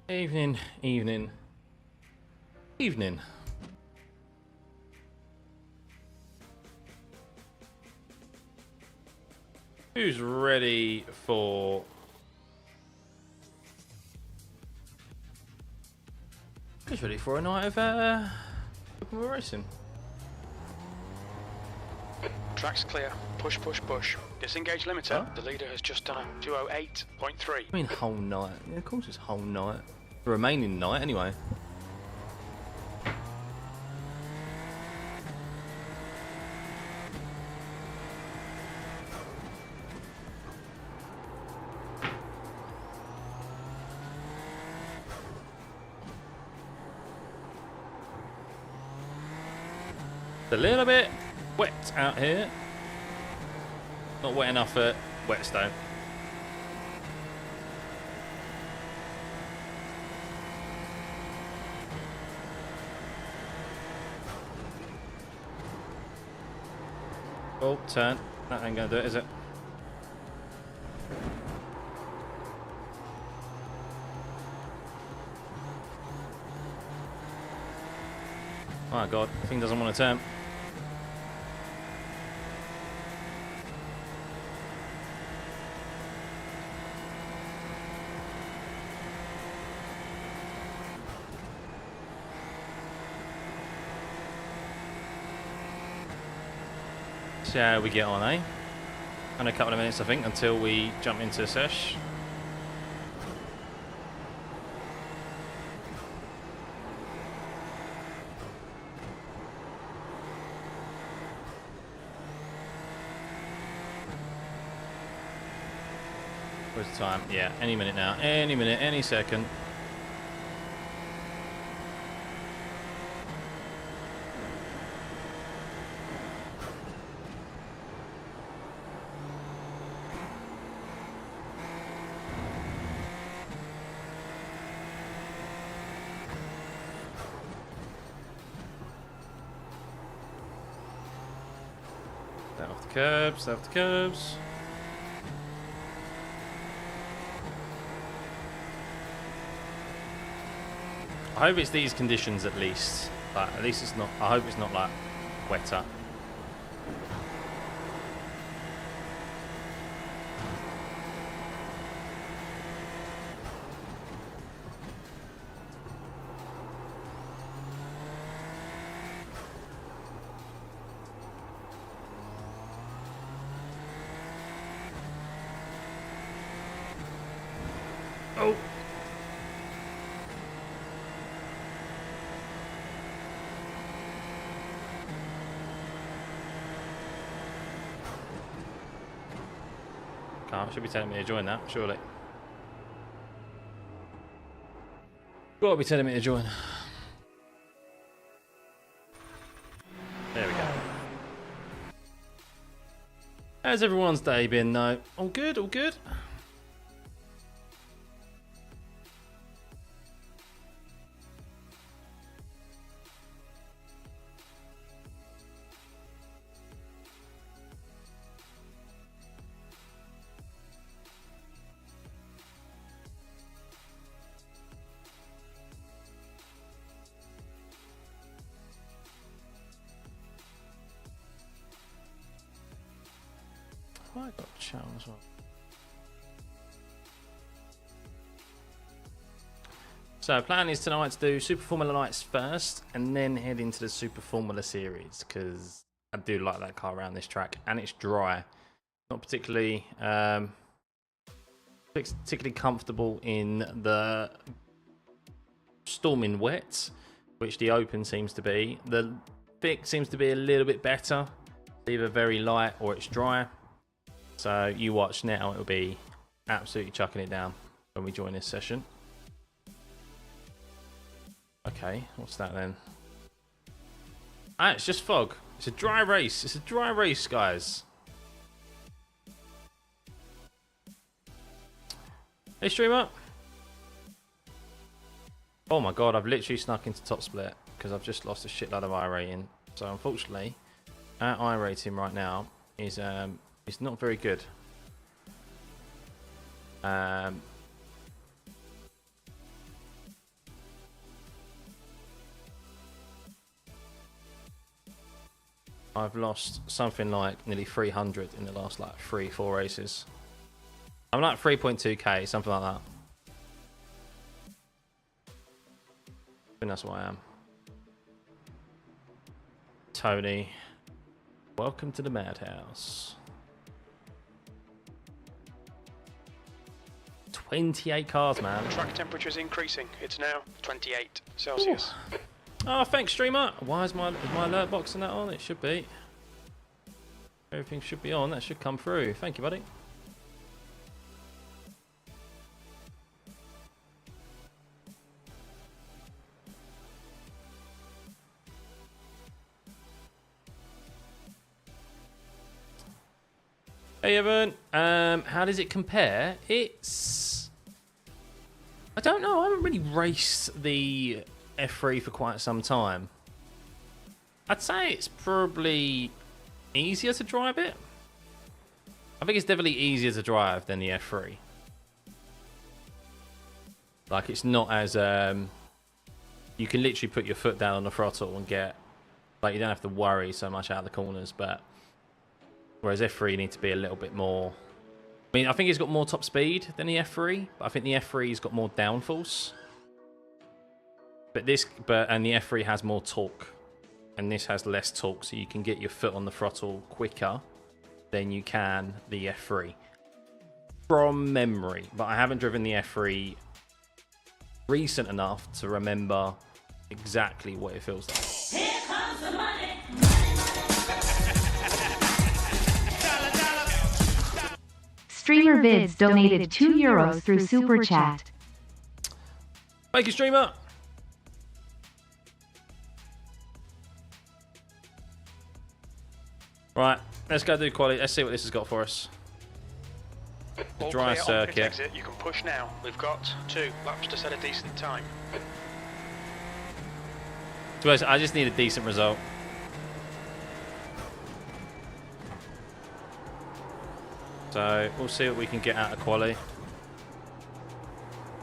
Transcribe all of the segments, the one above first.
Evening, evening, evening. Who's ready for... Who's ready for a night of racing? Track's clear. Push, push, push. Disengage limiter. Huh? The leader has just done a 208.3. I mean whole night. Yeah, of course it's whole night. The remaining night anyway. It's a little bit wet out here. Not wet enough for Whetstone. Oh, turn. That ain't gonna do it, is it? Oh my god, the thing doesn't want to turn. See how we get on, eh? And a couple of minutes, I think, until we jump into the sesh. Where's the time? Yeah, any minute now. Any minute, any second. Stay off the curbs, stay off the curbs. I hope it's these conditions at least. Like, at least it's not. I hope it's not like wetter. Oh. Can't. Should be telling me to join that, surely. Gotta be telling me to join. There we go. How's everyone's day been though? All good, all good? I got channel as well. So plan is tonight to do Super Formula Nights first and then head into the Super Formula Series because I do like that car around this track and it's dry. Not particularly comfortable in the storming wet, which the open seems to be. The thick seems to be a little bit better. It's either very light or it's dry. So you watch now, it'll be absolutely chucking it down when we join this session. Okay, what's that then? Ah, it's just fog. It's a dry race. It's a dry race, guys. Hey, streamer. Oh my god, I've literally snuck into top split because I've just lost a shitload of iRating. So unfortunately, our iRating right now is it's not very good. I've lost something like nearly 300 in the last like 3-4 races. I'm like 3.2k, something like that. I think that's what I am. Tony, welcome to the madhouse. 28 cars, man. The track temperature is increasing. It's now 28 Celsius. Ooh. Oh, thanks, streamer. Why is my alert box and that on? It should be. Everything should be on. That should come through. Thank you, buddy. Hey, Evan. How does it compare? It's... I don't know. I haven't really raced the F3 for quite some time. I'd say it's probably easier to drive it. I think it's definitely easier to drive than the F3. Like, it's not as... you can literally put your foot down on the throttle and get... Like, you don't have to worry so much out of the corners, but... Whereas F3 you need to be a little bit more... I mean, I think it's got more top speed than the F3, but I think the F3's got more downforce. And the F3 has more torque, and this has less torque, so you can get your foot on the throttle quicker than you can the F3. From memory, but I haven't driven the F3 recent enough to remember exactly what it feels like. Here comes the money. Streamer Vids donated €2 through Super Chat. Thank you, streamer. Right, let's go do quality. Let's see what this has got for us. The dry circuit. Exit. You can push now. We've got 2 laps to set a decent time. I just need a decent result. So we'll see what we can get out of quali.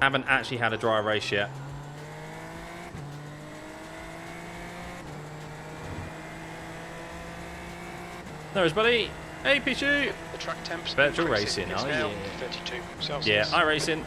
Haven't actually had a dry race yet. There's buddy. Hey Pichu. The track temps Virtual increasing. racing. It's Oh now yeah. 32 Celsius. Yeah, iRating.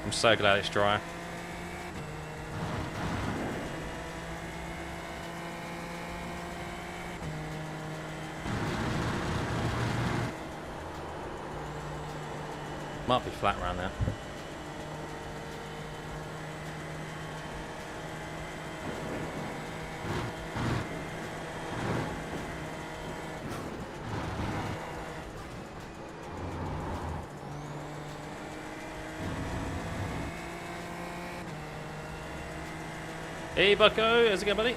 I'm so glad it's dry. Might be flat around there. Hey Bucko, how's it going, buddy?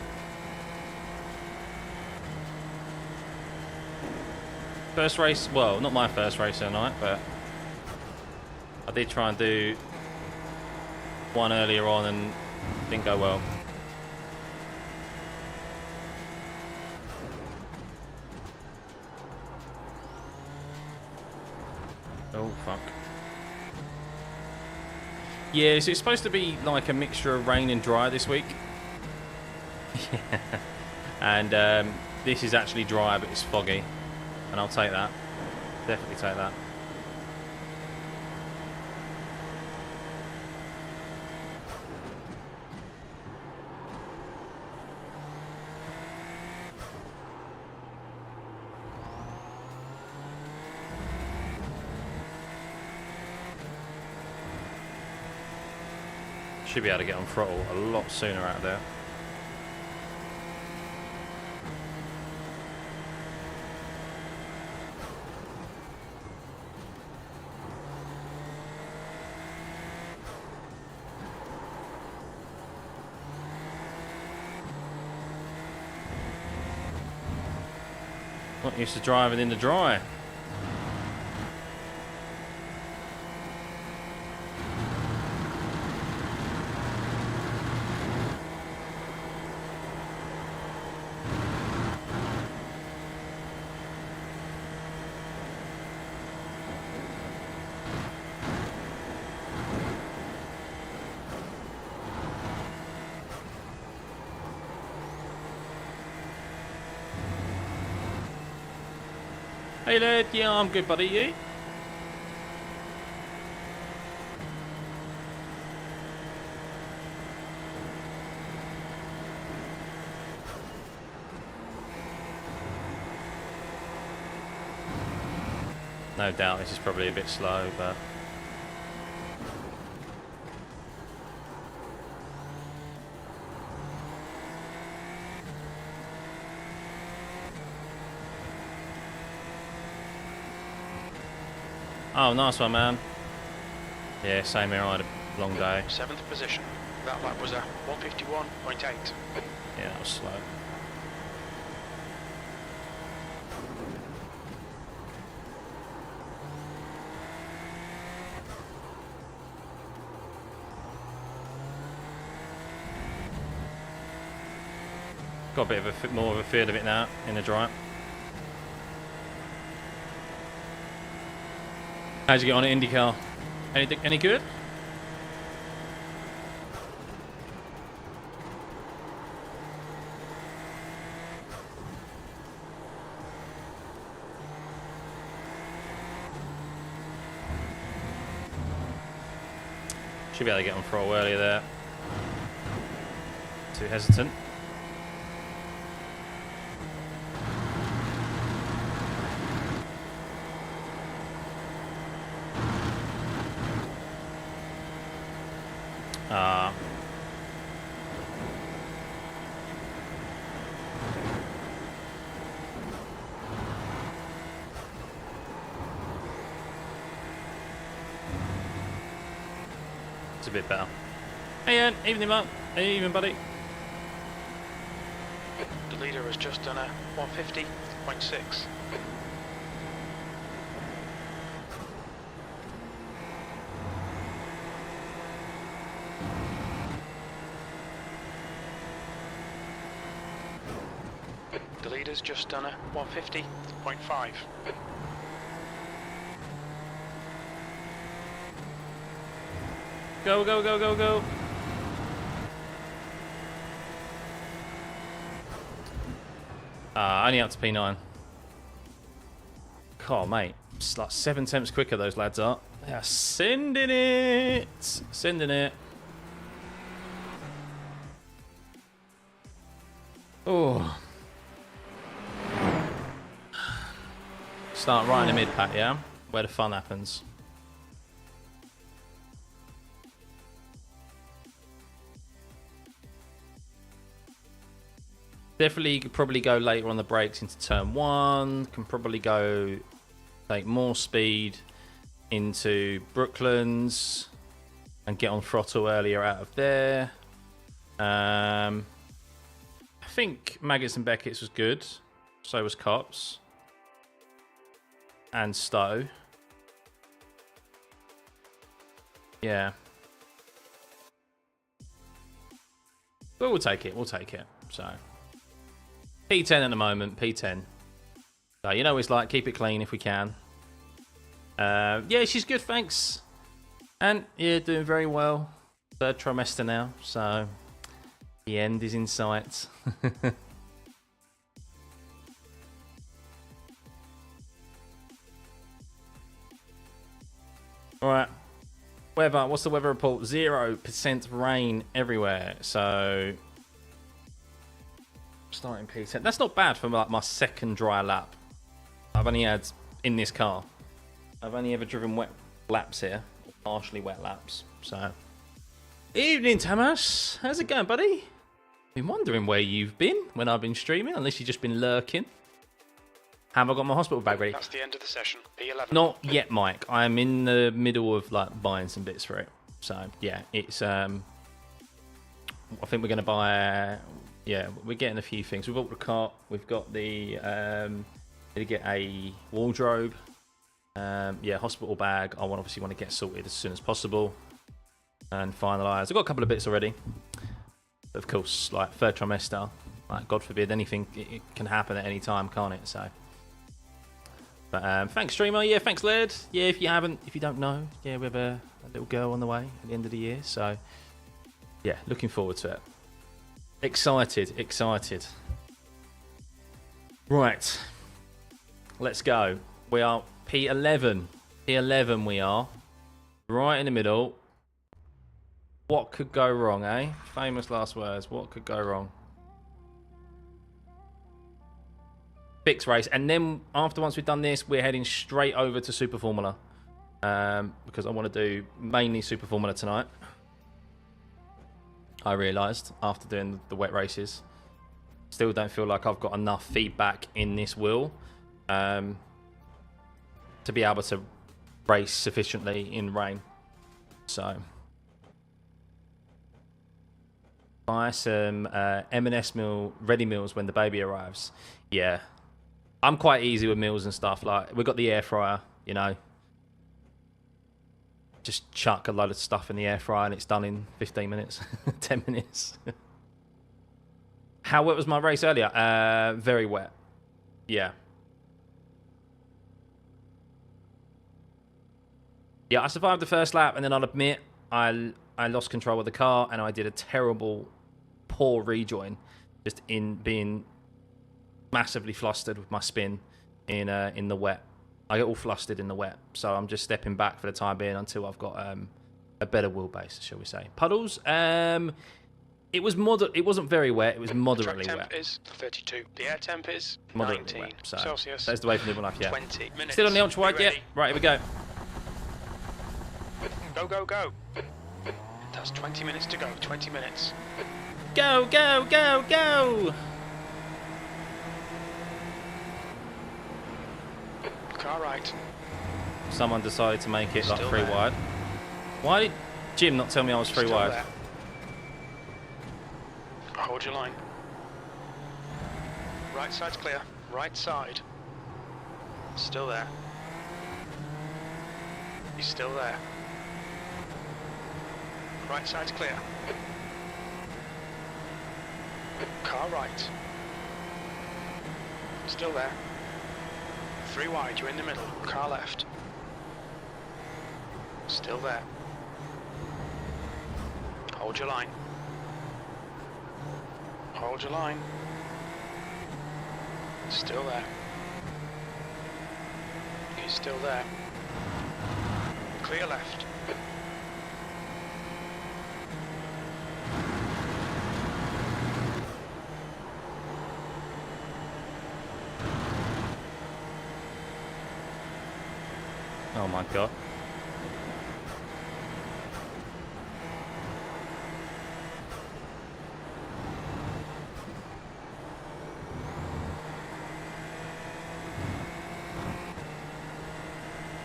First race, well, not my first race tonight, but I did try and do one earlier on and didn't go well. Oh, fuck. Yeah, so it's supposed to be like a mixture of rain and dry this week. And this is actually dry, but it's foggy. And I'll take that. Definitely take that. Should be able to get on throttle a lot sooner out there. Not used to driving in the dry. Hey lad, yeah, I'm good, buddy. You? No doubt this is probably a bit slow, but oh, nice one, man. Yeah, same here. I had a long day. 7th position. That lap was a 151.8. Yeah, that was slow. Got a bit of a more of a feel of it now in the drive. How'd you get on at IndyCar? Any good? Should be able to get on throttle earlier there. Too hesitant. It's a bit better. Hey Ian, evening Mark. Hey, evening buddy. The leader has just done a 150.6. The leader's just done a 150.5. Go, go, go, go, go. Only up to P9. Oh, mate. It's like 7 tenths quicker, those lads are. They are sending it. Sending it. Oh. Start right in the mid-pack, yeah? Where the fun happens. Definitely could probably go later on the brakes into turn 1. Can probably go take more speed into Brooklands and get on throttle earlier out of there. I think Maggots and Beckett's was good. So was Cops. And Stowe. Yeah. But we'll take it. We'll take it. So P10 at the moment. P10. So you know it's like keep it clean if we can. Yeah, she's good. Thanks. And yeah, doing very well. 3rd trimester now. So the end is in sight. All right. Weather. What's the weather report? 0% rain everywhere. So starting P10. That's not bad for like my 2nd dry lap. I've only had in this car. I've only ever driven wet laps here, partially wet laps. So, evening, Tamas. How's it going, buddy? Been wondering where you've been when I've been streaming, unless you've just been lurking. Have I got my hospital bag ready? That's the end of the session. P11. Not yet, Mike. I'm in the middle of like buying some bits for it. So yeah, it's I think we're gonna buy. Yeah, we're getting a few things. We've bought the cart. We've got the to get a wardrobe. Yeah, hospital bag. I obviously want to get sorted as soon as possible and finalised. I've got a couple of bits already. But of course, like 3rd trimester, like God forbid anything, it can happen at any time, can't it? So. But thanks, streamer. Yeah, thanks, Laird. Yeah, if you don't know, yeah, we have a little girl on the way at the end of the year. So, yeah, looking forward to it. Excited. Right, let's go. We are P11. P11 we are. Right in the middle. What could go wrong, eh? Famous last words. What could go wrong? Fix race. And then after once we've done this, we're heading straight over to Super Formula. Because I want to do mainly Super Formula tonight. I realised after doing the wet races. Still don't feel like I've got enough feedback in this wheel to be able to race sufficiently in rain. So buy some M&S meal ready meals when the baby arrives. Yeah, I'm quite easy with meals and stuff. Like, we've got the air fryer, you know. Just chuck a load of stuff in the air fryer and it's done in 15 minutes, 10 minutes. How wet was my race earlier? Very wet. Yeah. Yeah, I survived the first lap, and then I'll admit I lost control of the car, and I did a terrible, poor rejoin, just in being massively flustered with my spin in the wet. I get all flustered in the wet, so I'm just stepping back for the time being until I've got a better wheelbase, shall we say. Puddles. It wasn't very wet. It was moderately the track wet. temp is 32. The air temp is Moderately 19 wet, so Celsius. that's the way for living life. Yeah. 20 minutes. Still on the Ultrawide, yeah. Right, here we go. Go, go, go. That's 20 minutes to go. 20 minutes. Go, go, go, go! Car right. Someone decided to make it like Still three there. wide. Why did Jim not tell me I was three Still wide? there. Hold your line. Right side's clear. Right side. Still there. He's still there. Right side's clear. Car right. Still there. 3 wide, you're in the middle. Car left. Still there. Hold your line. Hold your line. Still there. He's still there. Clear left. Oh my god.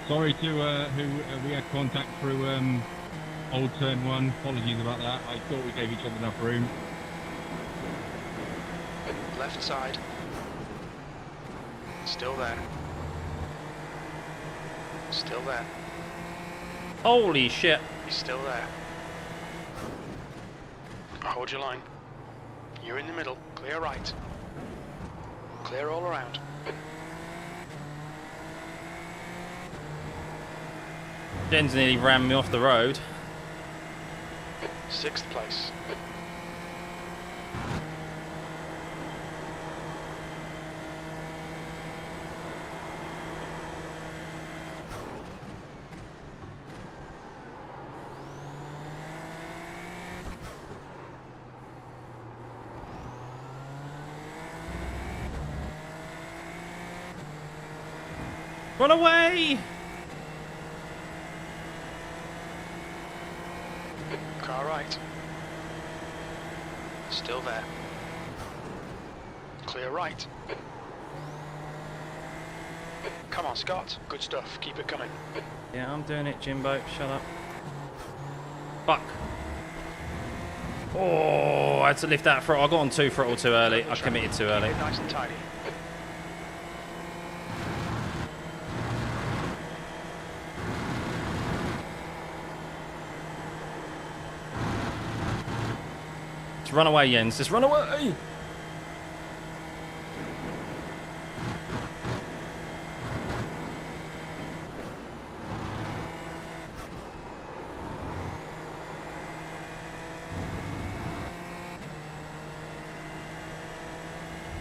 Sorry to who we had contact through old turn 1. Apologies about that. I thought we gave each other enough room. Left side. Still there. Still there. Holy shit. He's still there. Hold your line. You're in the middle. Clear right. Clear all around. Jen's nearly ran me off the road. 6th place. Run away! Car right. Still there. Clear right. Come on, Scott. Good stuff. Keep it coming. Yeah, I'm doing it, Jimbo. Shut up. Fuck. Oh, I had to lift that throttle. I got on 2 throttle too early. I committed too early. Keep it nice and tidy. Just run away, Jens. Just run away!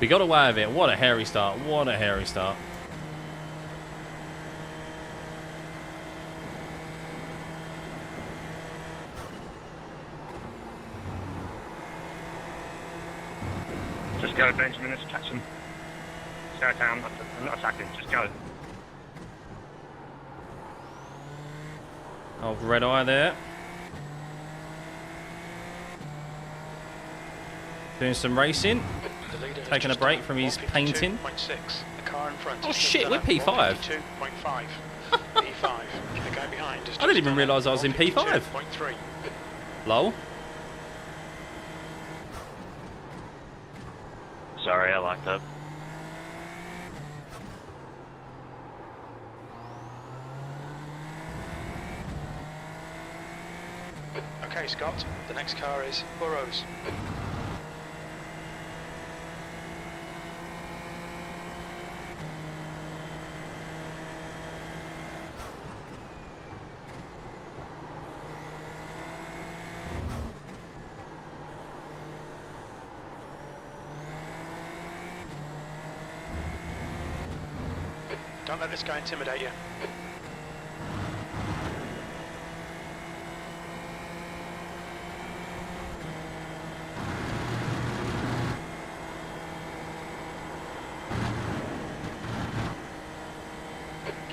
We got away with it. What a hairy start. What a hairy start. Just go, Benjamin. Let's catch them. Stay down. I'm not attacking. Just go. Old red eye there. Doing some racing. Taking a break from his painting. Oh shit, we're P5. P5. The guy behind is I didn't even realise I was in P5. Lol. Sorry, I like that. Okay, Scott. The next car is Burrows. Don't let this guy intimidate you.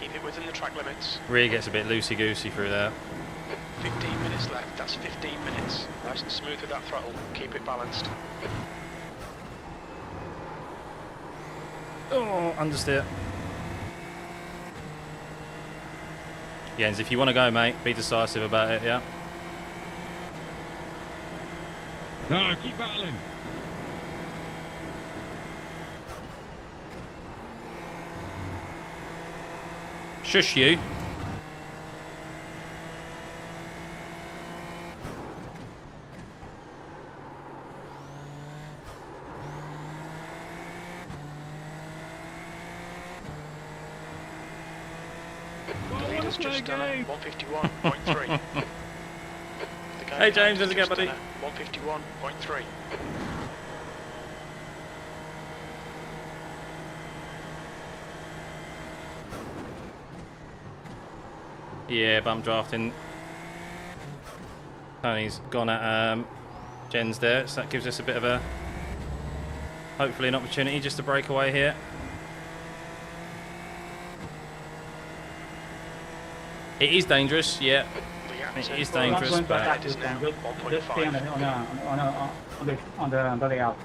Keep it within the track limits. Rear gets a bit loosey-goosey through there. 15 minutes left, that's 15 minutes. Nice and smooth with that throttle, keep it balanced. Oh, understeer. Jens, if you want to go, mate, be decisive about it, yeah? No, keep battling. Shush you. Just done 151.3. Hey James, how's it going, buddy? 151.3. Yeah, bump drafting. Tony's gone at Jens there, so that gives us a bit of a, hopefully an opportunity just to break away here. It is dangerous, yeah. It is dangerous, but it is now 1.5. On the layout.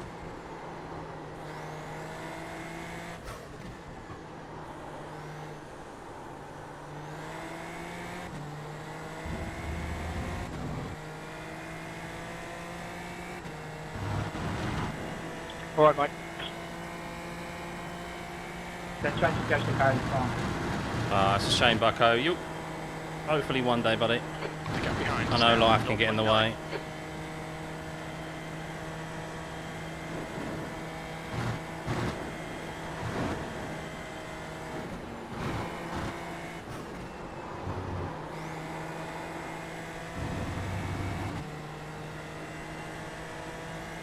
All right, mate. They're trying to catch the car in front. ah, it's a shame, Bucko. You, hopefully one day, buddy. The gap behind I is know now life can get in the 0.9. way.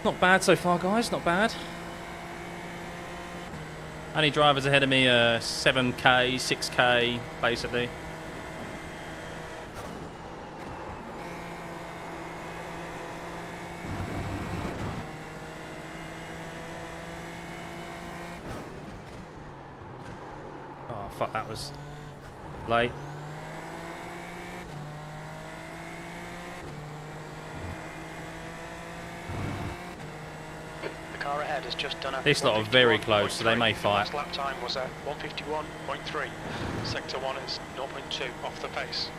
Not bad so far, guys. Not bad. Only drivers ahead of me are 7k, 6k, basically. Oh, fuck, that was late. The car ahead has just done a This lot are very close, so they may 151.3. fight. Last lap time was a 151.3. Sector 1 is 0.2 off the pace.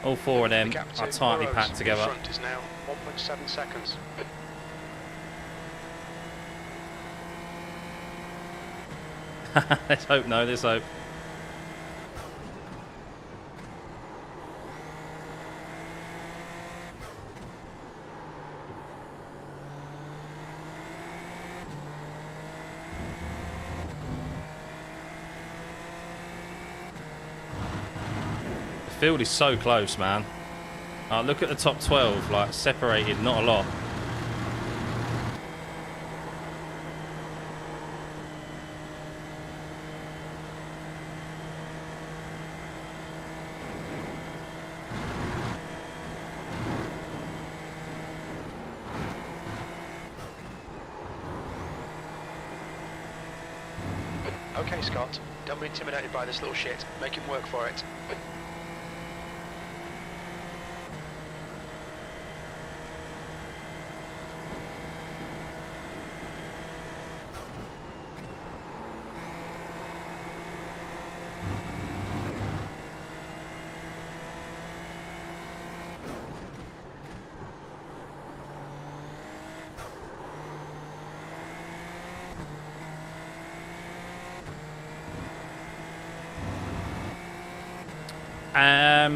All four of them The gap to are tightly Burrows packed in together. front is now 1.7 seconds. Let's hope no, let's hope. The field is so close, man. Look at the top 12, like separated, not a lot. Okay, Scott. Don't be intimidated by this little shit. Make him work for it.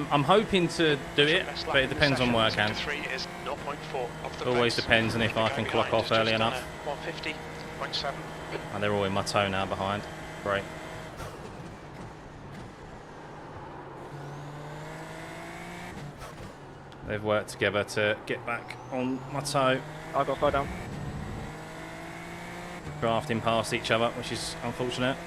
I'm hoping to do it, but it depends on where I can. Always depends on if I can clock off early enough. 150.7. And they're all in my toe now behind. Great. They've worked together to get back on my toe. I'll go far down. Drafting past each other, which is unfortunate.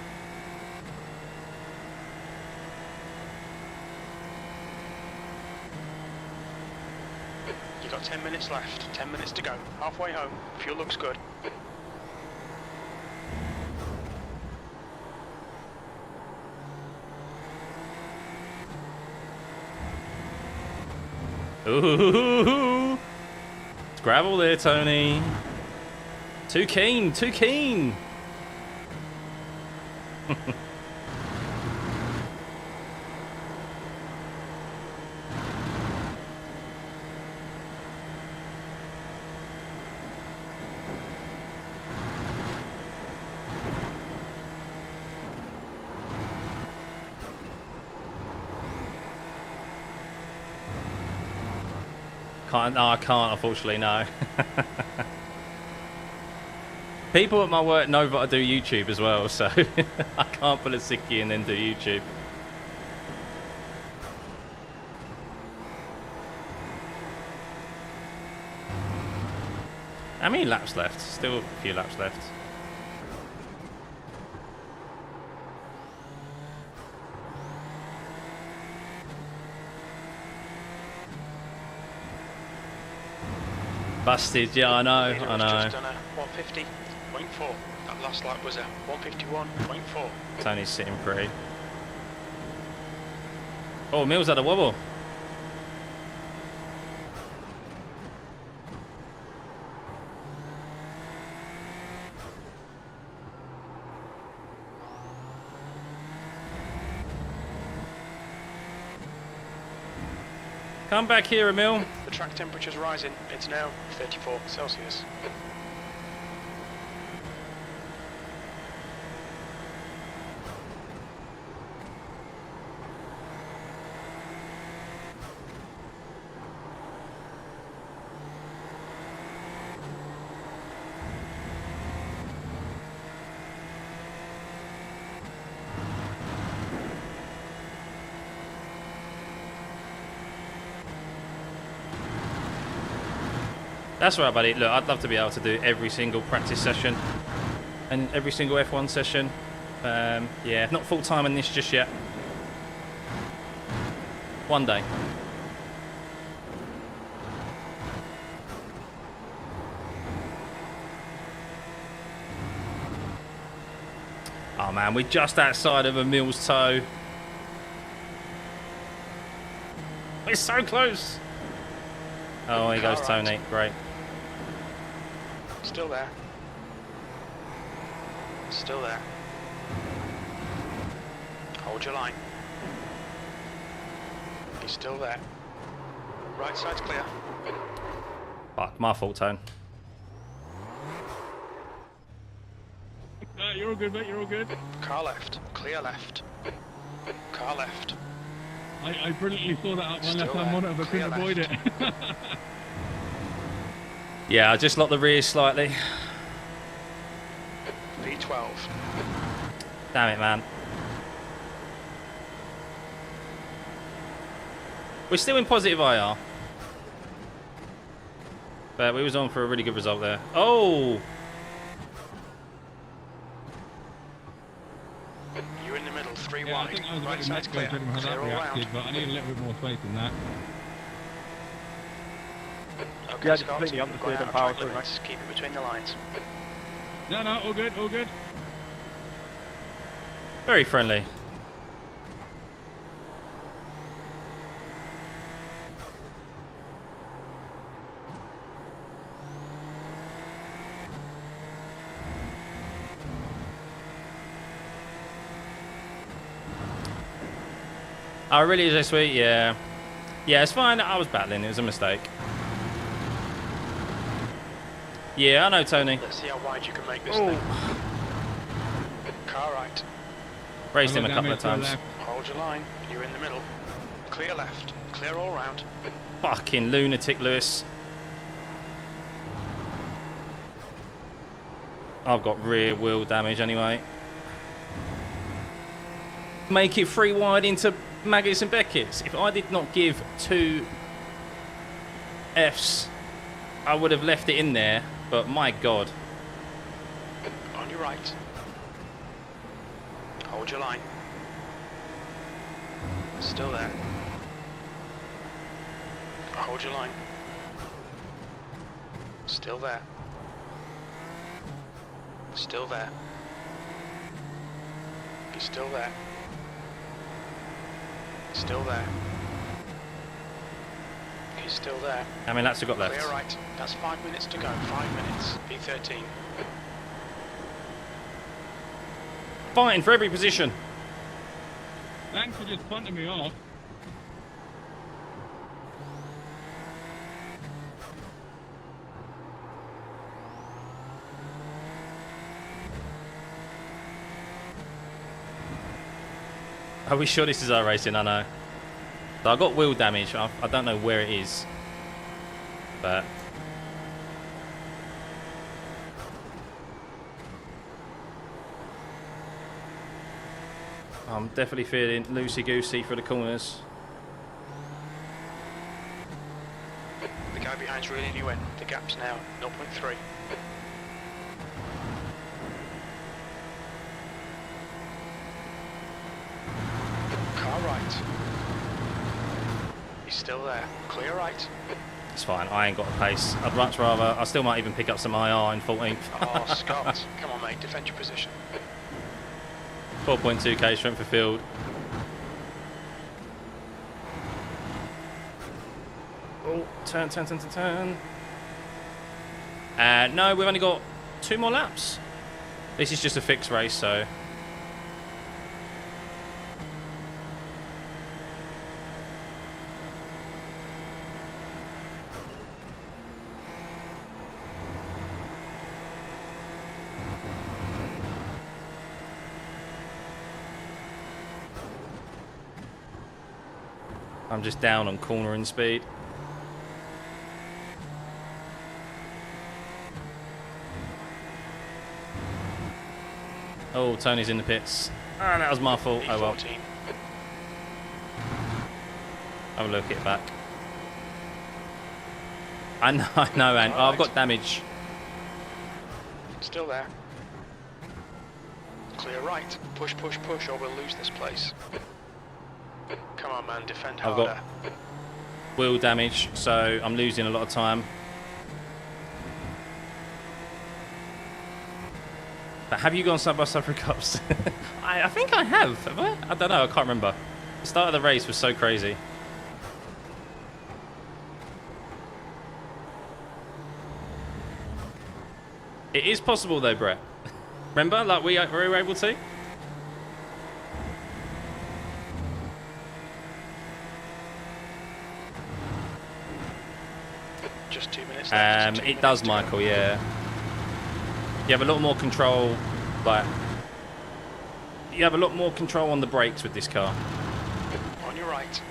You've got 10 minutes left. 10 minutes to go. Halfway home. Fuel looks good. Ooh, it's gravel there, Tony. Too keen, too keen. No, I can't, unfortunately, no. People at my work know that I do YouTube as well, so I can't pull a sickie and then do YouTube. How many laps left? Still a few laps left. Busted, yeah, I know, Leader I has know. just done a 150.4. That last lap was a 151.4. Tony's sitting pretty. Oh, Mills had a wobble. Come back here, Emil. The track temperature's rising. It's now 34 Celsius. That's right, buddy. Look, I'd love to be able to do every single practice session and every single F1 session. Yeah, not full time in this just yet. One day. Oh man, we're just outside of a Mills toe. We're so close. Oh, here goes Tony. Great. Still there. Still there. Hold your line. He's still there. Right side's clear. Fuck, my fault, Tone. You're all good, mate, you're all good. Car left. Clear left. Car left. I brilliantly saw that up my Still left-hand there. monitor, but couldn't Clear avoid it. Yeah, I just locked the rear slightly. V12. Damn it, man. We're still in positive IR. But we was on for a really good result there. Oh! You're in the middle, 3 Yeah, I wide. think I was Right about side's to clear. how that Clear all reacted, round. but I need a little bit more space than that. Okay, Yeah, Scott, completely going understeered out and of power track through, limits. Keep it between the lines. No, all good, all good. Very friendly. Oh, really? Is this sweet? Yeah. Yeah, it's fine. I was battling. It was a mistake. Yeah, I know, Tony. Let's see how wide you can make this Oh. thing. Car right. Raced him a Hello, couple of damage to the times. left. Hold your line. You're in the middle. Clear left. Clear all round. Fucking lunatic, Lewis. I've got rear wheel damage anyway. Make it 3 wide into Maggots and Beckett's. If I did not give 2 Fs, I would have left it in there. But my God. On your right. Hold your line. Still there. Hold your line. Still there. Still there. He's still there. Still there. He's still there. How many laps have got left? Clear right. That's 5 minutes to go. 5 minutes. P13. Fighting for every position. Thanks for just punting me off. Are we sure this is our racing? I know. So I got wheel damage. I don't know where it is. But I'm definitely feeling loosey-goosey for the corners. The guy behind's reeling you in. The gap's now 0.3. Car right. He's still there. Clear right. It's fine. I ain't got a pace. I'd much rather. I still might even pick up some IR in 14th. Oh, Scott. Come on, mate. Defend your position. 4.2k strength of field. Oh, turn. No, we've only got 2 more laps. This is just a fixed race, so. I'm just down on cornering speed. Oh, Tony's in the pits. Ah, that was my fault. Oh well. P14. Have a look at it back. I know, and oh, I've got damage. Still there. Clear right. Push, push, push, or we'll lose this place. Come on, man. Defend I've harder. got wheel damage, so I'm losing a lot of time. But have you gone side by side for cups? I think I have I? I don't know. I can't remember. The start of the race was so crazy. It is possible though, Brett. Remember, like we were able to. Just 2 minutes left. 2 It does, minutes to go. Michael. Yeah. You have a lot more control, like you have a lot more control on the brakes with this car. On your right.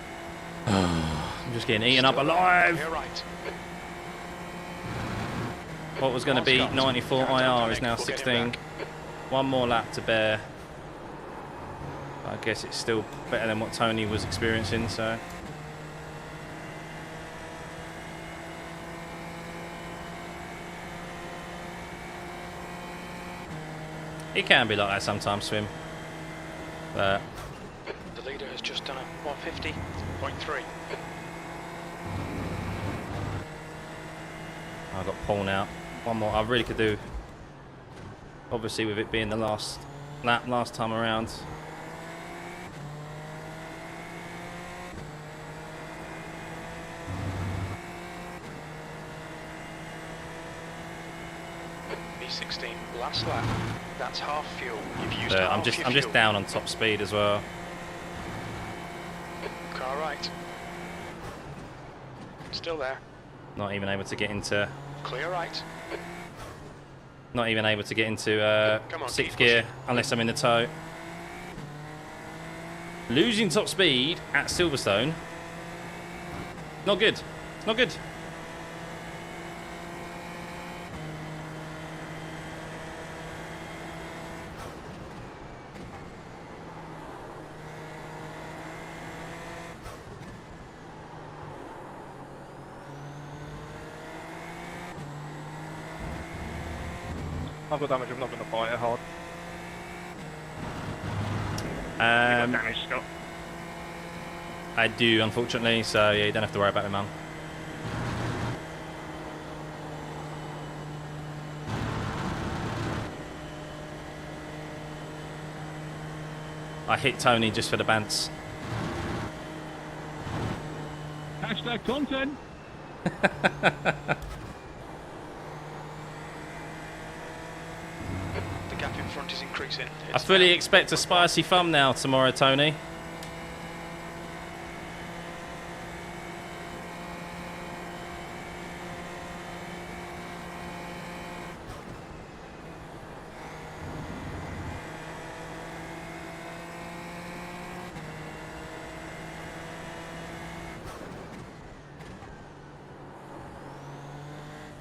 I'm just getting eaten up Still there. alive. Clear right. What was going to be Scott. 94 Don't IR is panic, now we'll get 16. him back. One more lap to bear. I guess it's still better than what Tony was experiencing, so. It can be like that sometimes, Swim. But The leader has just done a 150.3. I got pulled out. One more. I really could do. Obviously, with it being the last lap, last time around. last lap. That's half fuel. You've used half I'm your just fuel. down on top speed as well. Car right. Still there. Not even able to get into. Clear right. Not even able to get into Come on, 6th keep gear pushing. unless I'm in the tow. Losing top speed at Silverstone. Not good. It's not good. I've got damage, I'm not going to fight it hard. You've got damage, Scott. I do, unfortunately, so yeah, you don't have to worry about it, man. I hit Tony just for the bants. Hashtag content. The gap in front is increasing. I fully expect a spicy thumbnail tomorrow, Tony.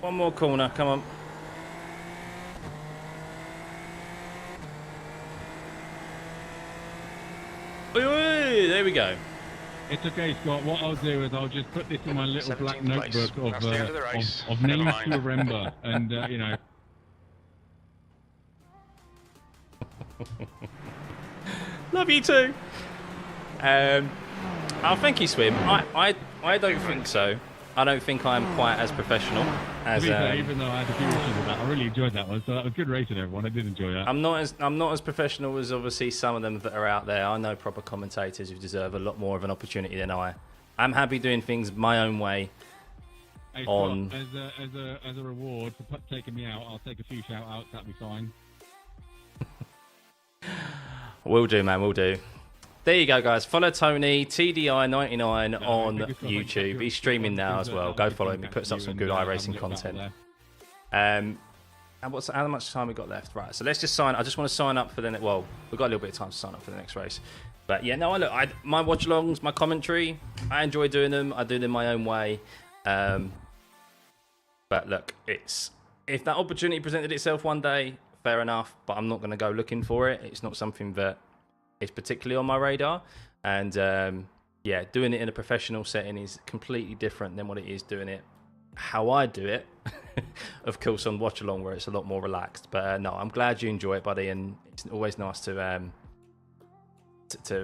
One more corner, come on. Oi, oi, there we go. It's okay, Scott. What I'll do is I'll just put this in my little black 17th place. notebook That's the end of the race. of Never names mind. to remember, and you know. Love you too. Oh, thank you, Swim. I don't think so. I don't think I'm quite as professional as. To be fair, even though I had a few issues with that, I really enjoyed that one. So that was good racing, everyone. I did enjoy that. I'm not as professional as obviously some of them that are out there. I know proper commentators who deserve a lot more of an opportunity than I. I'm happy doing things my own way. Hey, on- Scott, as a reward for taking me out, I'll take a few shout outs. That'll be fine. Will do, man. Will do. There you go, guys. Follow Tony TDI99 Yeah, on fingers crossed I can YouTube. do He's it. streaming now as well. Go follow him. He Back puts to up you some and, good have a iRacing little battle content. there. And how much time we got left? Right. So let's just sign. I just want to sign up for the next. Well, we've got a little bit of time to sign up for the next race. But yeah, no. My watch-alongs, my commentary. I enjoy doing them. I do them my own way. But look, if that opportunity presented itself one day, fair enough. But I'm not going to go looking for it. It's not something that is particularly on my radar. And yeah, doing it in a professional setting is completely different than what it is doing it how I do it. Of course, on watch along where it's a lot more relaxed. But no, I'm glad you enjoy it, buddy, and it's always nice to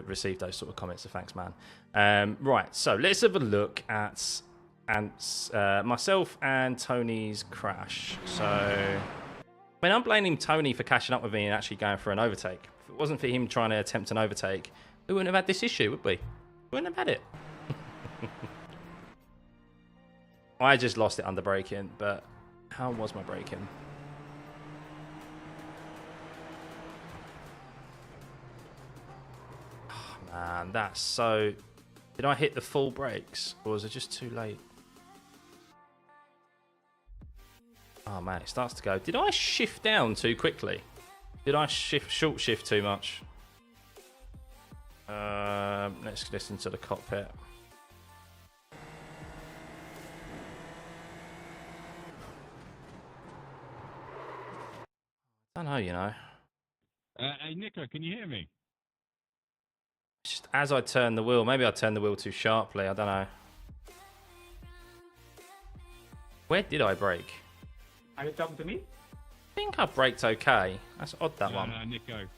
receive those sort of comments. So thanks, man. Right, so let's have a look at myself and Tony's crash. So, I mean, I'm blaming Tony for catching up with me and actually going for an overtake. If it wasn't for him trying to attempt an overtake, we wouldn't have had this issue, would we? We wouldn't have had it. I just lost it under braking, but how was my braking? Oh, man, that's so... Did I hit the full brakes, or was it just too late? Oh, man, it starts to go. Did I shift down too quickly? Did I short shift too much? Let's listen to the cockpit. I don't know, you know. Hey, Nico, can you hear me? Just as I turn the wheel, maybe I turned the wheel too sharply. I don't know. Where did I brake? Are you talking to me? I think I braked okay. That's odd, that one. Nico.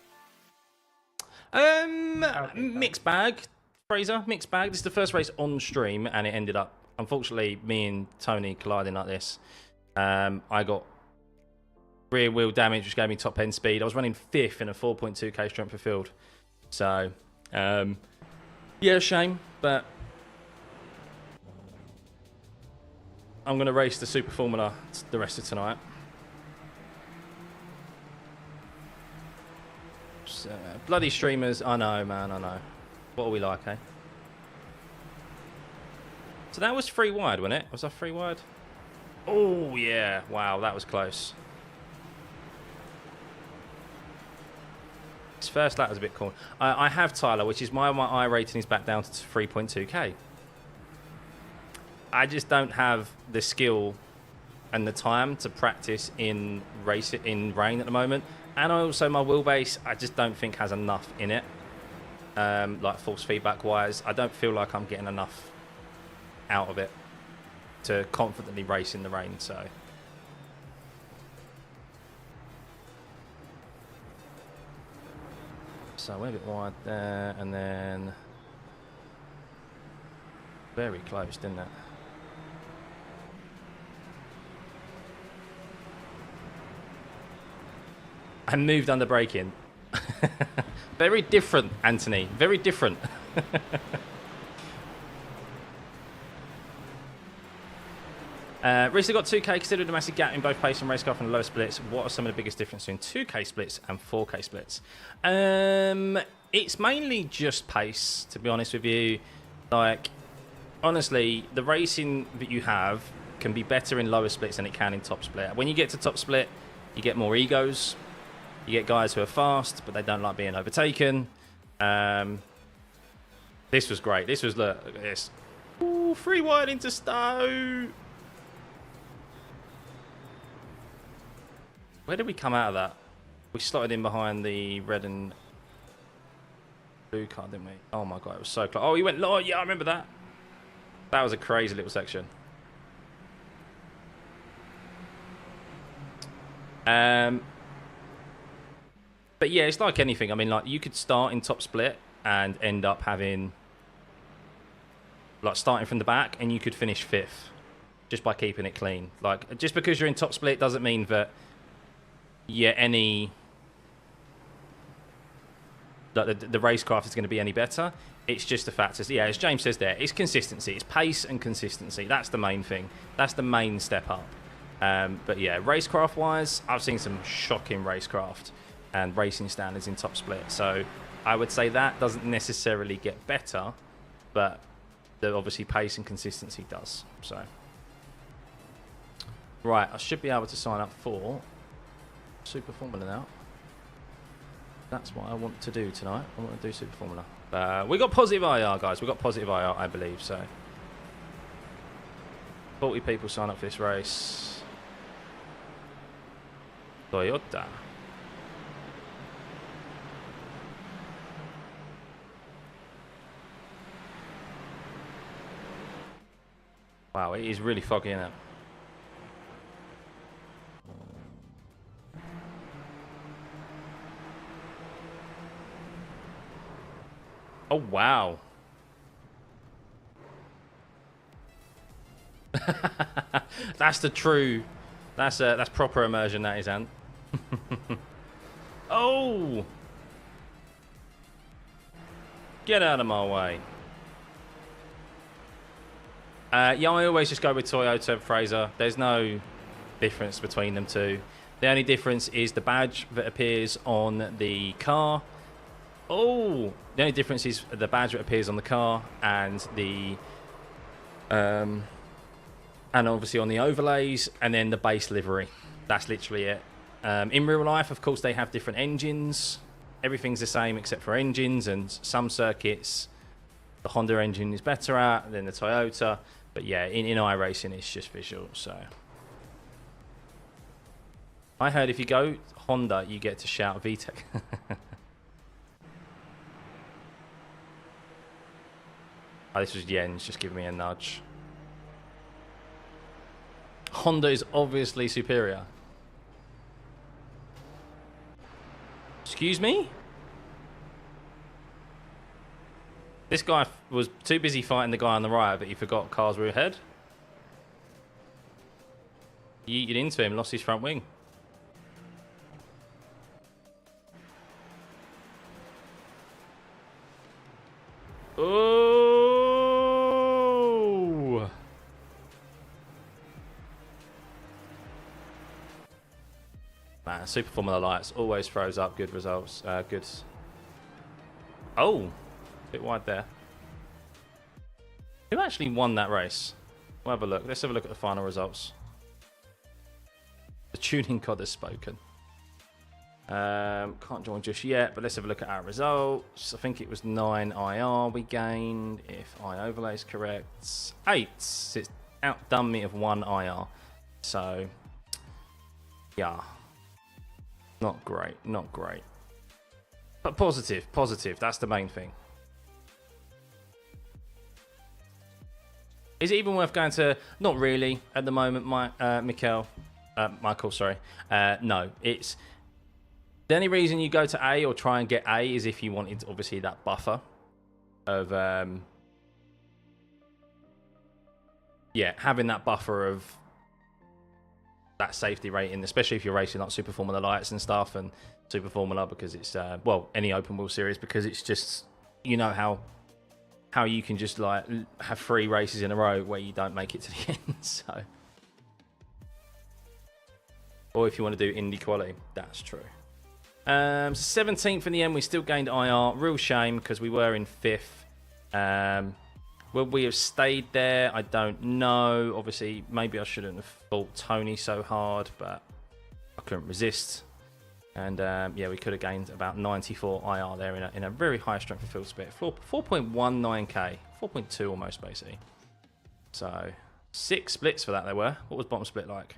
Mixed bag, Fraser. Mixed bag. This is the first race on stream, and it ended up, unfortunately, me and Tony colliding like this. I got rear wheel damage, which gave me top end speed. I was running 5th in a 4.2k strength of field. So, yeah, shame, but I'm going to race the Super Formula the rest of tonight. Bloody streamers. I know, man. I know. What are we like, eh? So that was 3 wide, wasn't it? Was that 3 wide? Oh, yeah. Wow, that was close. His first lap was a bit cool. I have Tyler, which is why my iRating is back down to 3.2k. I just don't have the skill and the time to practice in rain at the moment. And also my wheelbase, I just don't think has enough in it. Like force feedback wise, I don't feel like I'm getting enough out of it to confidently race in the rain. So went a bit wide there, and then very close, didn't it? I moved under braking. Very different, Anthony. Very different. Recently got 2K, considered a massive gap in both pace and racecraft and low splits. What are some of the biggest differences between 2K splits and 4K splits? It's mainly just pace, to be honest with you. Like, honestly, the racing that you have can be better in lower splits than it can in top split. When you get to top split, you get more egos. You get guys who are fast, but they don't like being overtaken. This was great. This was, look at this. Ooh, 3 wide into Stowe. Where did we come out of that? We slotted in behind the red and blue car, didn't we? Oh my god, it was so close. Oh, he went low. Yeah, I remember that. That was a crazy little section. But yeah, it's like anything. I mean, like, you could start in top split and end up having, like, starting from the back, and you could finish 5th just by keeping it clean. Like, just because you're in top split doesn't mean that, yeah, any, like, the racecraft is going to be any better. It's just the fact, yeah, as James says there, it's consistency. It's pace and consistency. That's the main thing. That's the main step up. But yeah, racecraft-wise, I've seen some shocking racecraft and racing standards in top split. So I would say that doesn't necessarily get better, but the obviously pace and consistency does. So right, I should be able to sign up for Super Formula now. That's what I want to do tonight. I want to do Super Formula. We got positive IR, guys. We got positive IR, I believe. So 40 people sign up for this race. Toyota. Wow, it is really foggy, isn't it? Oh wow. That's the true. That's proper immersion, that is, Ant. Oh! Get out of my way. Yeah, I always just go with Toyota Fraser. There's no difference between them two. The only difference is the badge that appears on the car. Oh! The only difference is the badge that appears on the car and the... and obviously on the overlays, and then the base livery. That's literally it. In real life, of course, they have different engines. Everything's the same except for engines, and some circuits the Honda engine is better at than the Toyota. But yeah, in iRacing, it's just visual. So I heard if you go Honda, you get to shout VTEC. Oh, this was Jens just giving me a nudge. Honda is obviously superior. Excuse me? This guy was too busy fighting the guy on the right, but he forgot cars were ahead. He yeeted into him, lost his front wing. Oh! Super Formula Lights always throws up good results. Good. Oh, a bit wide there. Who actually won that race? We'll have a look. Let's have a look at the final results. The tuning god has spoken. Can't join just yet, but let's have a look at our results. I think it was 9 IR we gained, if iOverlay is correct. 8. It's outdone me of 1 IR. So, yeah. Not great, not great. But positive, that's the main thing. Is it even worth going to... Not really, at the moment, Michael, sorry. No, it's... The only reason you go to A or try and get A is if you wanted, obviously, that buffer of... having that buffer of that safety rating, especially if you're racing like Super Formula Lights and stuff, and Super Formula, because it's, any open wheel series, because it's just, you know how you can just like have 3 races in a row where you don't make it to the end. So, or if you want to do Indy quality, that's true. 17th in the end, we still gained IR. Real shame, because we were in 5th. Would we have stayed there? I don't know. Obviously, maybe I shouldn't have fought Tony so hard, but I couldn't resist. And we could have gained about 94 IR there in a very high strength of field split. 4.19k, 4.2 almost basically. So 6 splits for that there were. What was bottom split like?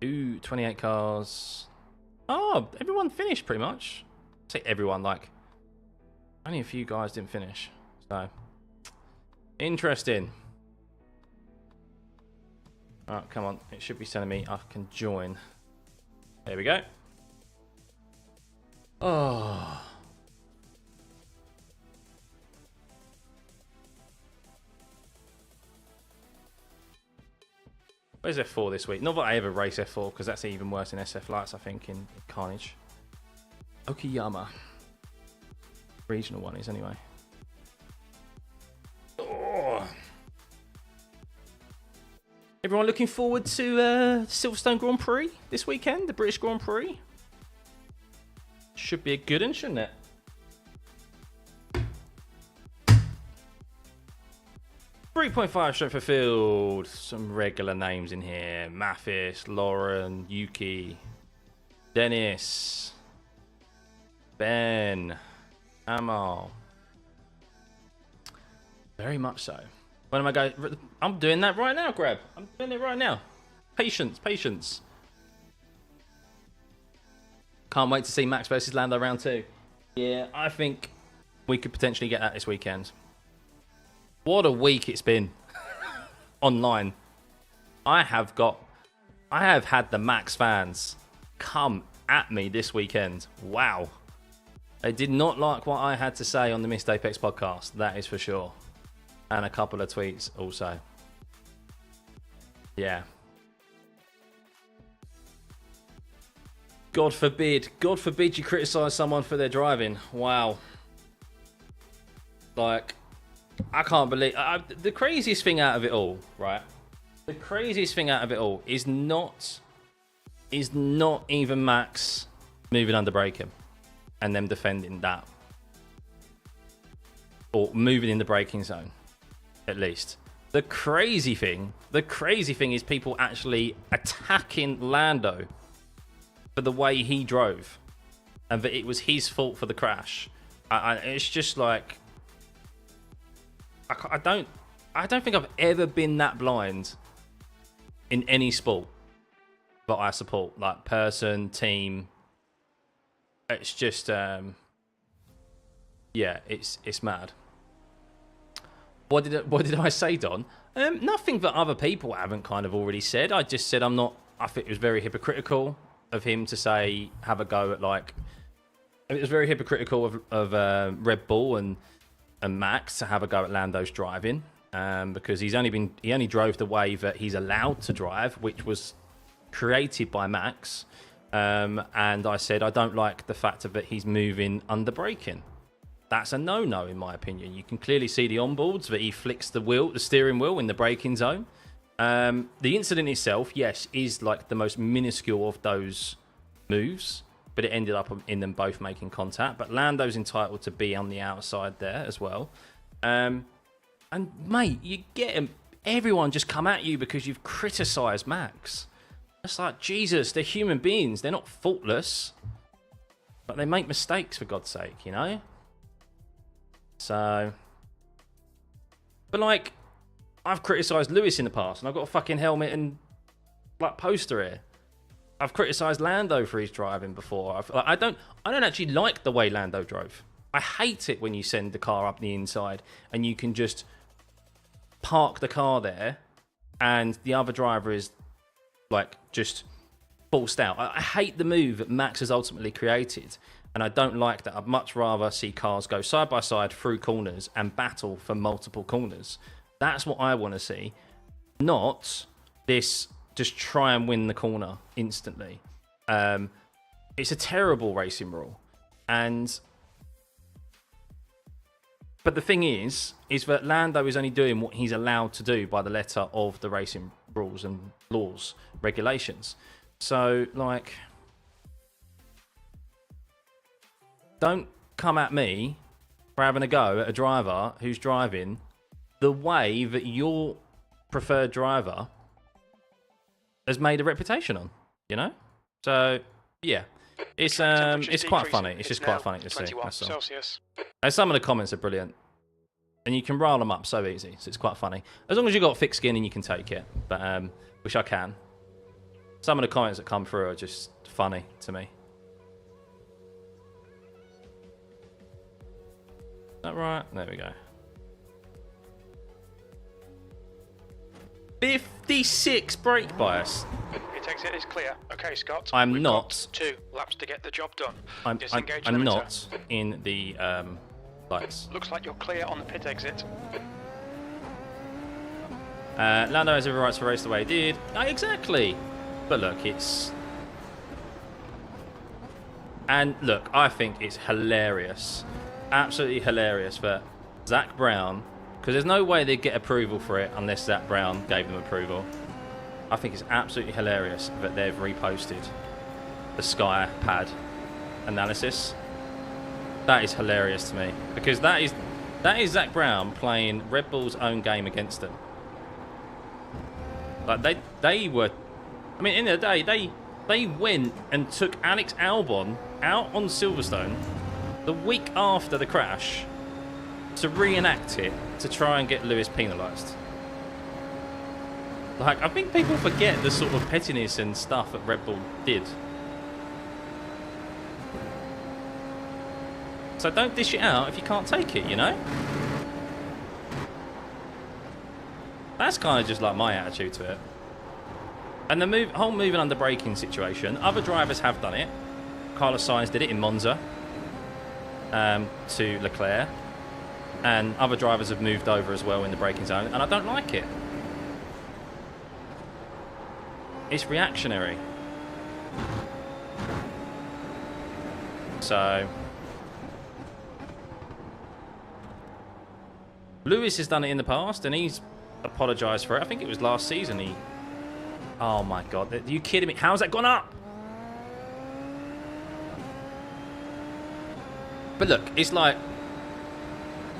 Ooh, 28 cars. Oh, everyone finished pretty much. Say everyone, like only a few guys didn't finish. So interesting. Oh, come on. It should be telling me I can join. There we go. Oh. Where's F4 this week? Not that I ever race F4, because that's even worse in SF Lights, I think, in Carnage. Okayama. Regional one is, anyway. Oh. Everyone looking forward to Silverstone Grand Prix this weekend, the British Grand Prix? Should be a good one, shouldn't it? .5 strength of field. Some regular names in here. Mathis, Lauren, Yuki, Dennis, Ben, Amal. Very much so. When am I going? I'm doing that right now, Grab. I'm doing it right now. Patience, patience. Can't wait to see Max versus Lando round 2. Yeah, I think we could potentially get that this weekend. What a week it's been online. I have had the Max fans come at me this weekend. Wow. They did not like what I had to say on the Missed Apex podcast, that is for sure. And a couple of tweets also. Yeah. God forbid you criticise someone for their driving. Wow. Like, I can't believe... the craziest thing out of it all, right? The craziest thing out of it all is not even Max moving under braking and them defending that. Or moving in the braking zone, at least. The crazy thing is people actually attacking Lando for the way he drove and that it was his fault for the crash. It's just like... I don't think I've ever been that blind in any sport that I support, like person, team. It's just it's mad. What did I say, Don? Nothing that other people haven't kind of already said. I just said I think it was very hypocritical of him to say have a go at like. It was very hypocritical of Red Bull and Max to have a go at Lando's driving, because he only drove the way that he's allowed to drive, which was created by Max. And I said I don't like the fact that he's moving under braking. That's a no-no in my opinion. You can clearly see the onboards that he flicks the steering wheel in the braking zone. The incident itself, yes, is like the most minuscule of those moves, but it ended up in them both making contact. But Lando's entitled to be on the outside there as well. And mate, you get everyone just come at you because you've criticised Max. It's like, Jesus, they're human beings. They're not faultless. But they make mistakes, for God's sake, you know? So... But, like, I've criticised Lewis in the past, and I've got a fucking helmet and, like, poster here. I've criticised Lando for his driving before. I don't actually like the way Lando drove. I hate it when you send the car up the inside and you can just park the car there and the other driver is, like, just forced out. I hate the move that Max has ultimately created, and I don't like that. I'd much rather see cars go side by side through corners and battle for multiple corners. That's what I want to see, not this just try and win the corner instantly. It's a terrible racing rule, but the thing is that Lando is only doing what he's allowed to do by the letter of the racing rules and laws, regulations. So, like, don't come at me for having a go at a driver who's driving the way that your preferred driver has made a reputation on, you know? So, yeah. It's quite funny. It's just quite funny to see. That's all. And some of the comments are brilliant. And you can roll them up so easy, so it's quite funny. As long as you've got thick skin and you can take it. But, which I can. Some of the comments that come through are just funny to me. Is that right? There we go. 56 brake bias. It exit is clear. Okay, Scott. I'm not. Got 2 laps to get the job done. I'm not in the lights. Looks like you're clear on the pit exit. Lando has every right to race the way he did. Exactly. But look, look, I think it's hilarious. Absolutely hilarious that Zach Brown, because there's no way they'd get approval for it unless Zach Brown gave them approval. I think it's absolutely hilarious that they've reposted the Sky Pad analysis. That is hilarious to me, because that is Zach Brown playing Red Bull's own game against them. Like they were, I mean, in the day they went and took Alex Albon out on Silverstone the week after the crash to reenact it to try and get Lewis penalised. Like, I think people forget the sort of pettiness and stuff that Red Bull did. So don't dish it out if you can't take it, you know? That's kind of just like my attitude to it. And the whole moving under braking situation, other drivers have done it. Carlos Sainz did it in Monza to Leclerc. And other drivers have moved over as well in the braking zone, and I don't like it. It's reactionary. So Lewis has done it in the past, and he's apologised for it. I think it was last season. Oh my God! Are you kidding me? How's that gone up? But look, it's like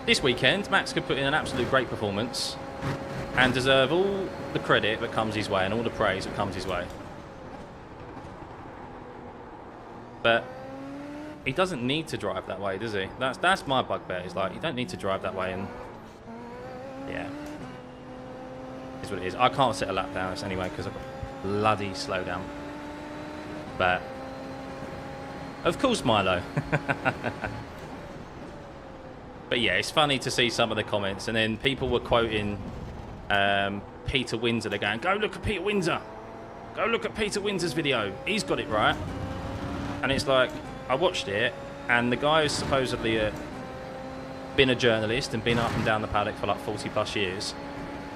this weekend, Max could put in an absolute great performance and deserve all the credit that comes his way and all the praise that comes his way. But he doesn't need to drive that way, does he? That's my bugbear. It's like, you don't need to drive that way, and yeah, it's what it is. I can't set a lap down anyway because I've got bloody slow down. But of course, Milo. But yeah, it's funny to see some of the comments, and then people were quoting Peter Windsor. They're going, go look at Peter Windsor. Go look at Peter Windsor's video. He's got it right. And it's like, I watched it, and the guy who's supposedly been a journalist and been up and down the paddock for like 40 plus years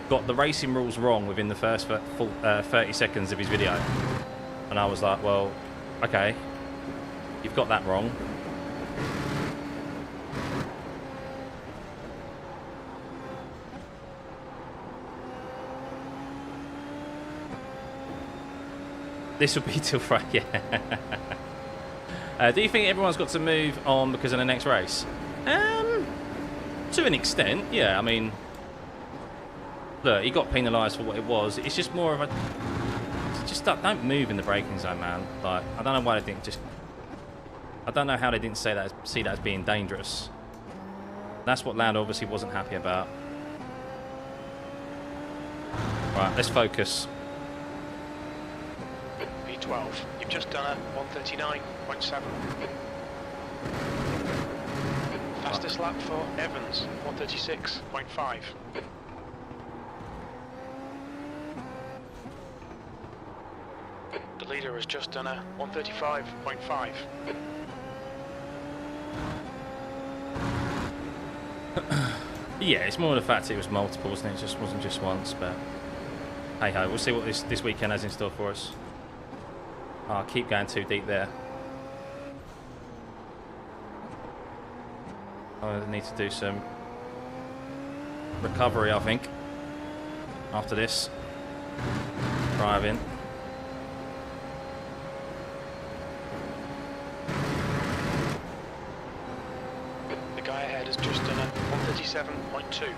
got the racing rules wrong within the first 30 seconds of his video. And I was like, well, okay, you've got that wrong. This will be till Friday. Yeah. Do you think everyone's got to move on because of the next race? To an extent, yeah. I mean, look, he got penalised for what it was. It's just more of a... Just don't move in the braking zone, man. Like, I don't know why they didn't just... I don't know how they didn't see that as being dangerous. That's what Lando obviously wasn't happy about. Right, let's focus. V12, you've just done a 139.7. Fastest lap for Evans, 136.5. The leader has just done a 135.5. Yeah, it's more the fact that it was multiple, wasn't it? It just wasn't just once, but hey ho, we'll see what this weekend has in store for us. Oh, I keep going too deep there. I need to do some recovery, I think, after this driving. The guy ahead has just done a 137.2.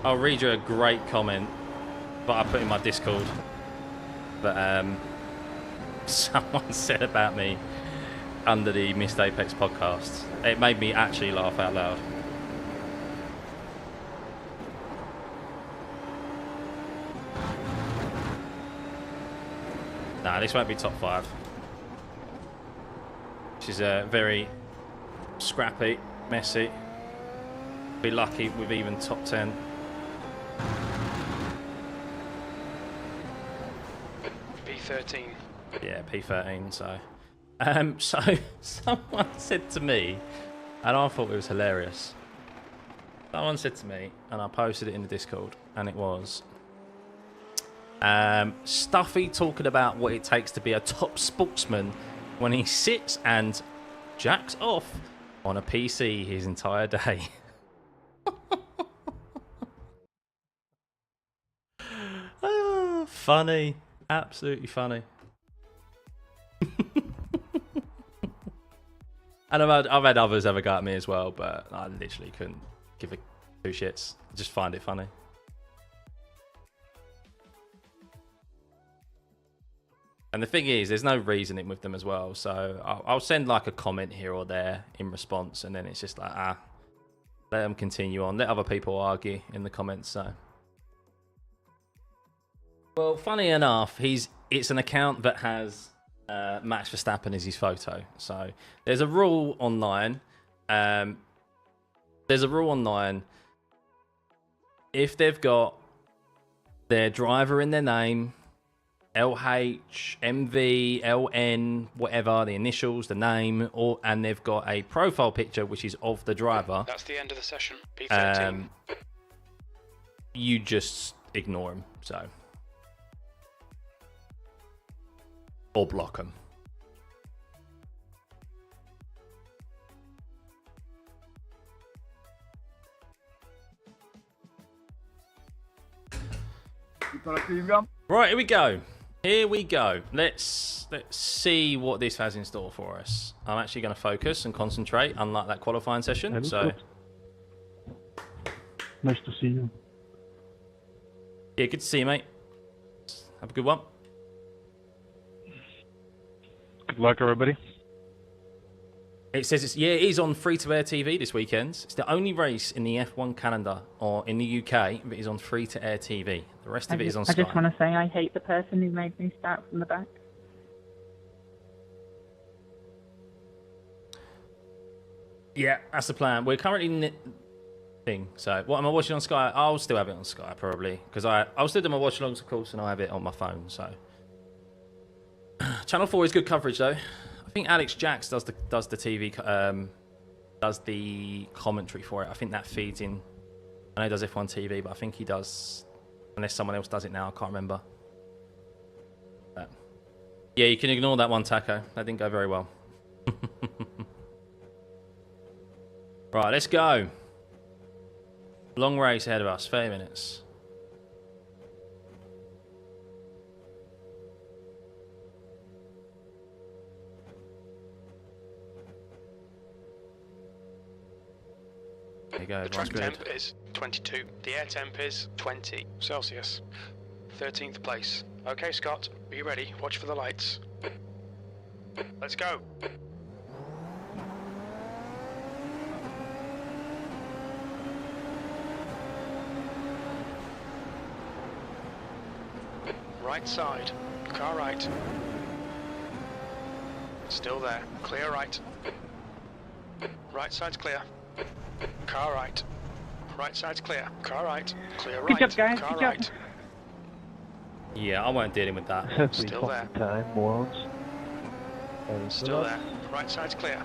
I'll read you a great comment that I put in my Discord that someone said about me under the Missed Apex podcast. It made me actually laugh out loud. Nah, this won't be top 5. Which is very scrappy, messy. Be lucky with even top 10. P13. Yeah, P13. So someone said to me, and I thought it was hilarious. Someone said to me, and I posted it in the Discord, and it was Stuffeyy talking about what it takes to be a top sportsman when he sits and jacks off on a PC his entire day. Oh, funny. Absolutely funny. And I've had others have a go at me as well, but I literally couldn't give a two shits. I just find it funny. And the thing is, there's no reasoning with them as well. So I'll send like a comment here or there in response, and then it's just like, let them continue on. Let other people argue in the comments. So, well, funny enough, it's an account that has Max Verstappen as his photo. So there's a rule online. If they've got their driver in their name, LH, MV, LN, whatever, the initials, the name, and they've got a profile picture which is of the driver. That's the end of the session. P13. You just ignore them. So. Or block them. Right, here we go. Here we go. Let's see what this has in store for us. I'm actually going to focus and concentrate, unlike that qualifying session. So, nice to see you. Yeah, good to see you, mate. Have a good one. Good luck, everybody. It says it is on free-to-air TV this weekend. It's the only race in the F1 calendar or in the UK that is on free-to-air TV. The rest of it is on Sky. I just want to say I hate the person who made me start from the back. Yeah, that's the plan. We're currently thing. So, what am I watching on Sky? I'll still have it on Sky probably because I'll still do my watch-alongs, of course, and I have it on my phone. So, Channel 4 is good coverage though. I think Alex Jacks does the TV does the commentary for it. I think that feeds in. I know he does F1 TV, but I think he does, unless someone else does it now. I can't remember. But, yeah, you can ignore that one, Taco. That didn't go very well. Right, let's go. Long race ahead of us, 30 minutes. There you go, The track everyone's temp good. is 22. The air temp is 20 Celsius. 13th place. Okay, Scott, be ready. Watch for the lights. Let's go. Right side. Car right. Still there. Clear right. Right side's clear. Car right. Right side's clear. Car right. Clear right. Good job, guys. Car Good job. right. Yeah, I won't dealing with that. Every Still there. fucking time, morons. And Still there. Right side's clear.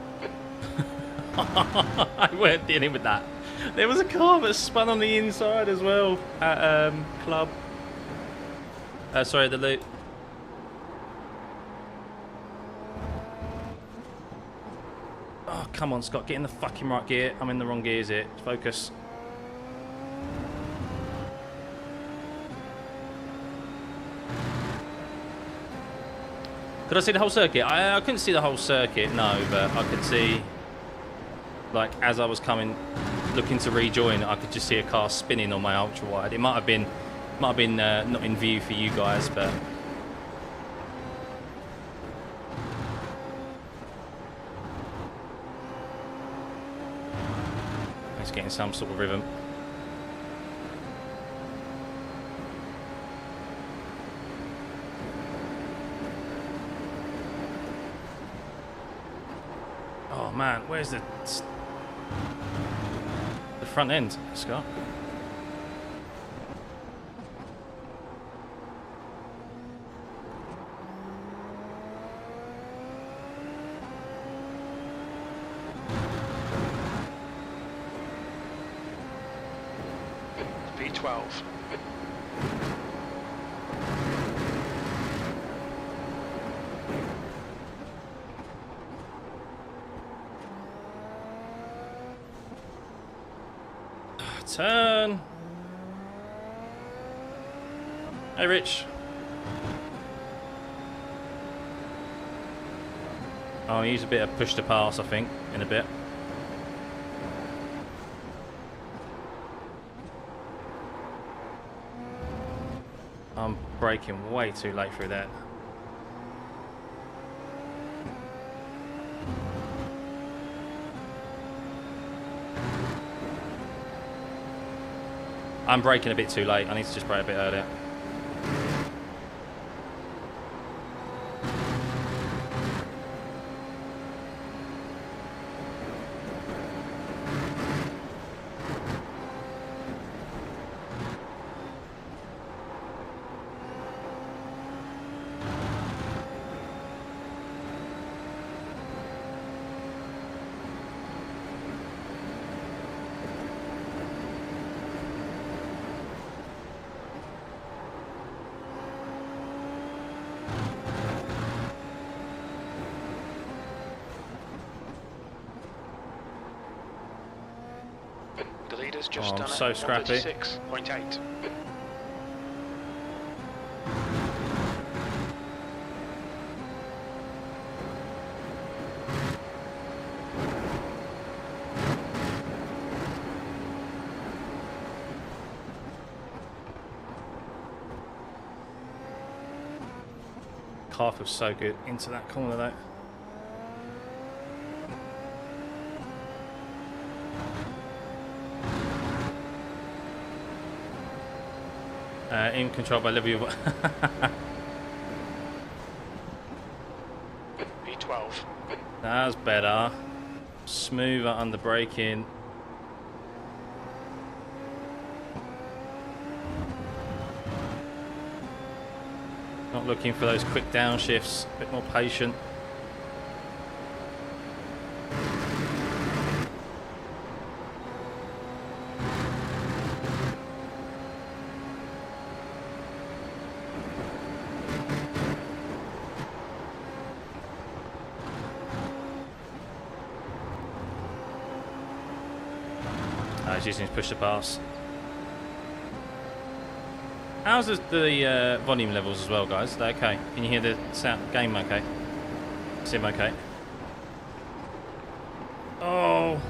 I weren't dealing with that. There was a car that spun on the inside as well at Club. Sorry, the loop. Oh, come on, Scott. Get in the fucking right gear. I'm in the wrong gears here. Focus. Could I see the whole circuit? I couldn't see the whole circuit, no, but I could see, like, as I was coming, looking to rejoin, I could just see a car spinning on my ultrawide. It might have been not in view for you guys, but it's getting some sort of rhythm. Oh man, where's the front end, Scott? V12. Turn. Hey, Rich. I'll use a bit of push to pass, I think, in a bit. I'm braking way too late through that. I'm braking a bit too late. I need to just brake a bit earlier. The leader's just I'm done so it. scrappy. 136.8. Car feels so good into that corner though. In control by Olivia. V12. That's better. Smoother under braking. Not looking for those quick downshifts. A bit more patient. He's using his push to pass. How's the volume levels as well, guys? Is that okay? Can you hear the sound game okay? Sim okay? Oh!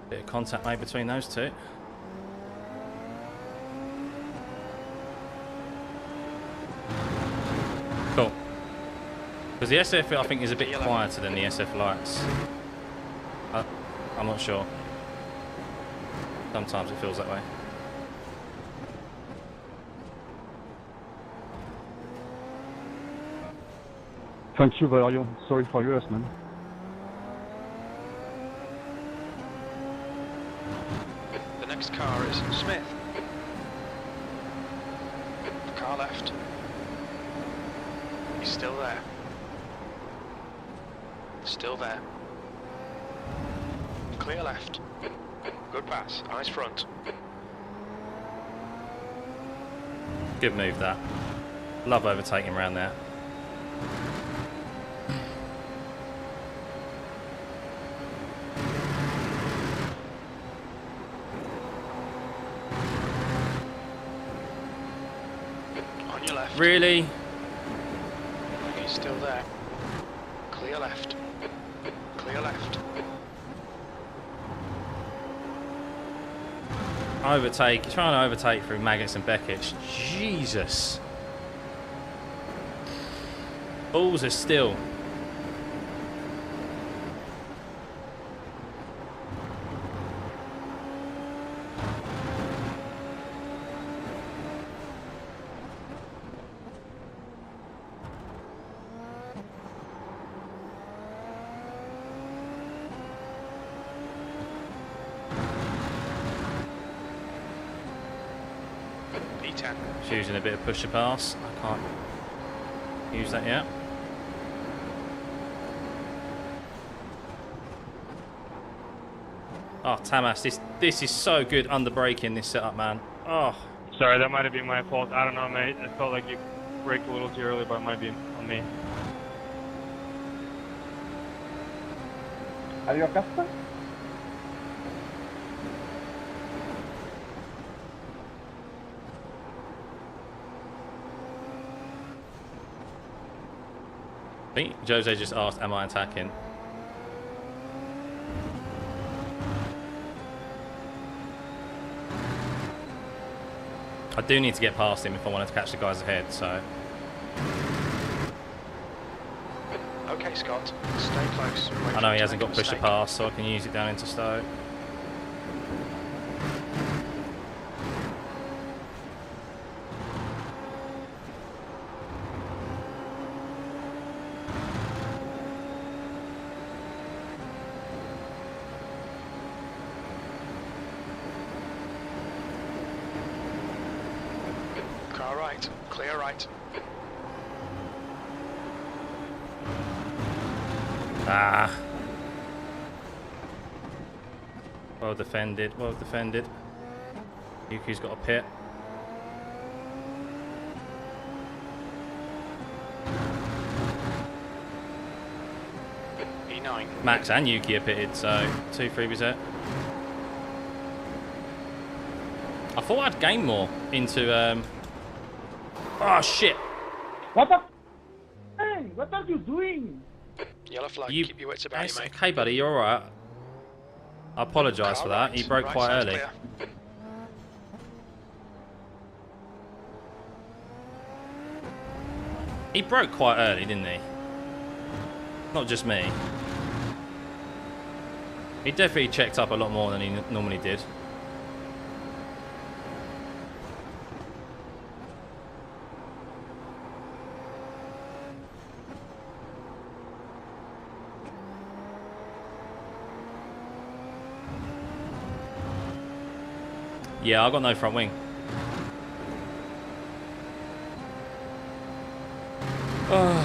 Bit of contact made between those two. Cool. Because the SF, I think, is a bit quieter than the SF lights. I'm not sure. Sometimes it feels that way. Thank you, Valerio. Sorry for yours, man. The next car is Smith. The car left. He's still there. Still there. Clear left. Good pass. Eyes front. Good move, that. Love overtaking around there. On your left. Really? He's still there. Clear left. Clear left. Overtake. Trying to overtake through Maggots and Beckett's. Jesus. Balls are still. P10. She's using a bit of push to pass. I can't use that yet. Oh, Tamas, this is so good under braking, this setup, man. Oh, Sorry, that might have been my fault. I don't know, mate. I felt like you braked a little too early, but it might be on me. Are you a customer? I think Jose just asked, am I attacking? I do need to get past him if I wanted to catch the guys ahead, so... Okay, Scott. Stay close. Wait I know for he him to hasn't make got a push to mistake. pass, so I can use it down into Stowe. Car right. Clear right. Ah. Well defended, well defended. Yuki's got a pit. E9. Max and Yuki are pitted, so 2 freebies there. I thought I'd gain more into oh shit! What the? Hey, what are you doing? Yellow flag. You Keep your wits about you, mate. okay, buddy, you're alright. I apologise for that. He broke Right quite side's early. clear. He broke quite early, didn't he? Not just me. He definitely checked up a lot more than he normally did. Yeah, I got no front wing. The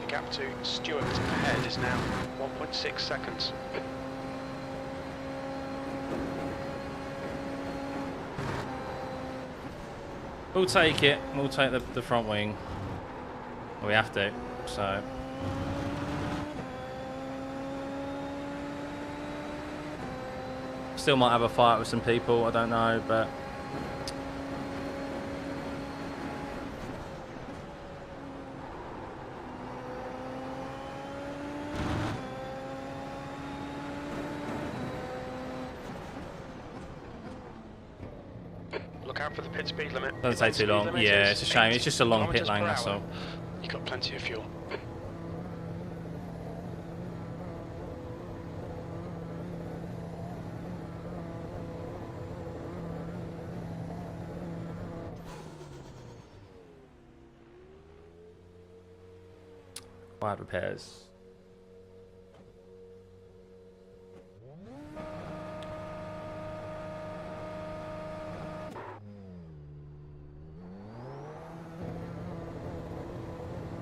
gap to Stewart ahead is now 1.6 seconds. We'll take it. We'll take the front wing. We have to, so... Still might have a fight with some people, I don't know, but Look out for the pit speed limit. doesn't take too long. Yeah, it's a shame. It's just a long pit lane, that's all. You got plenty of fuel. Quiet repairs.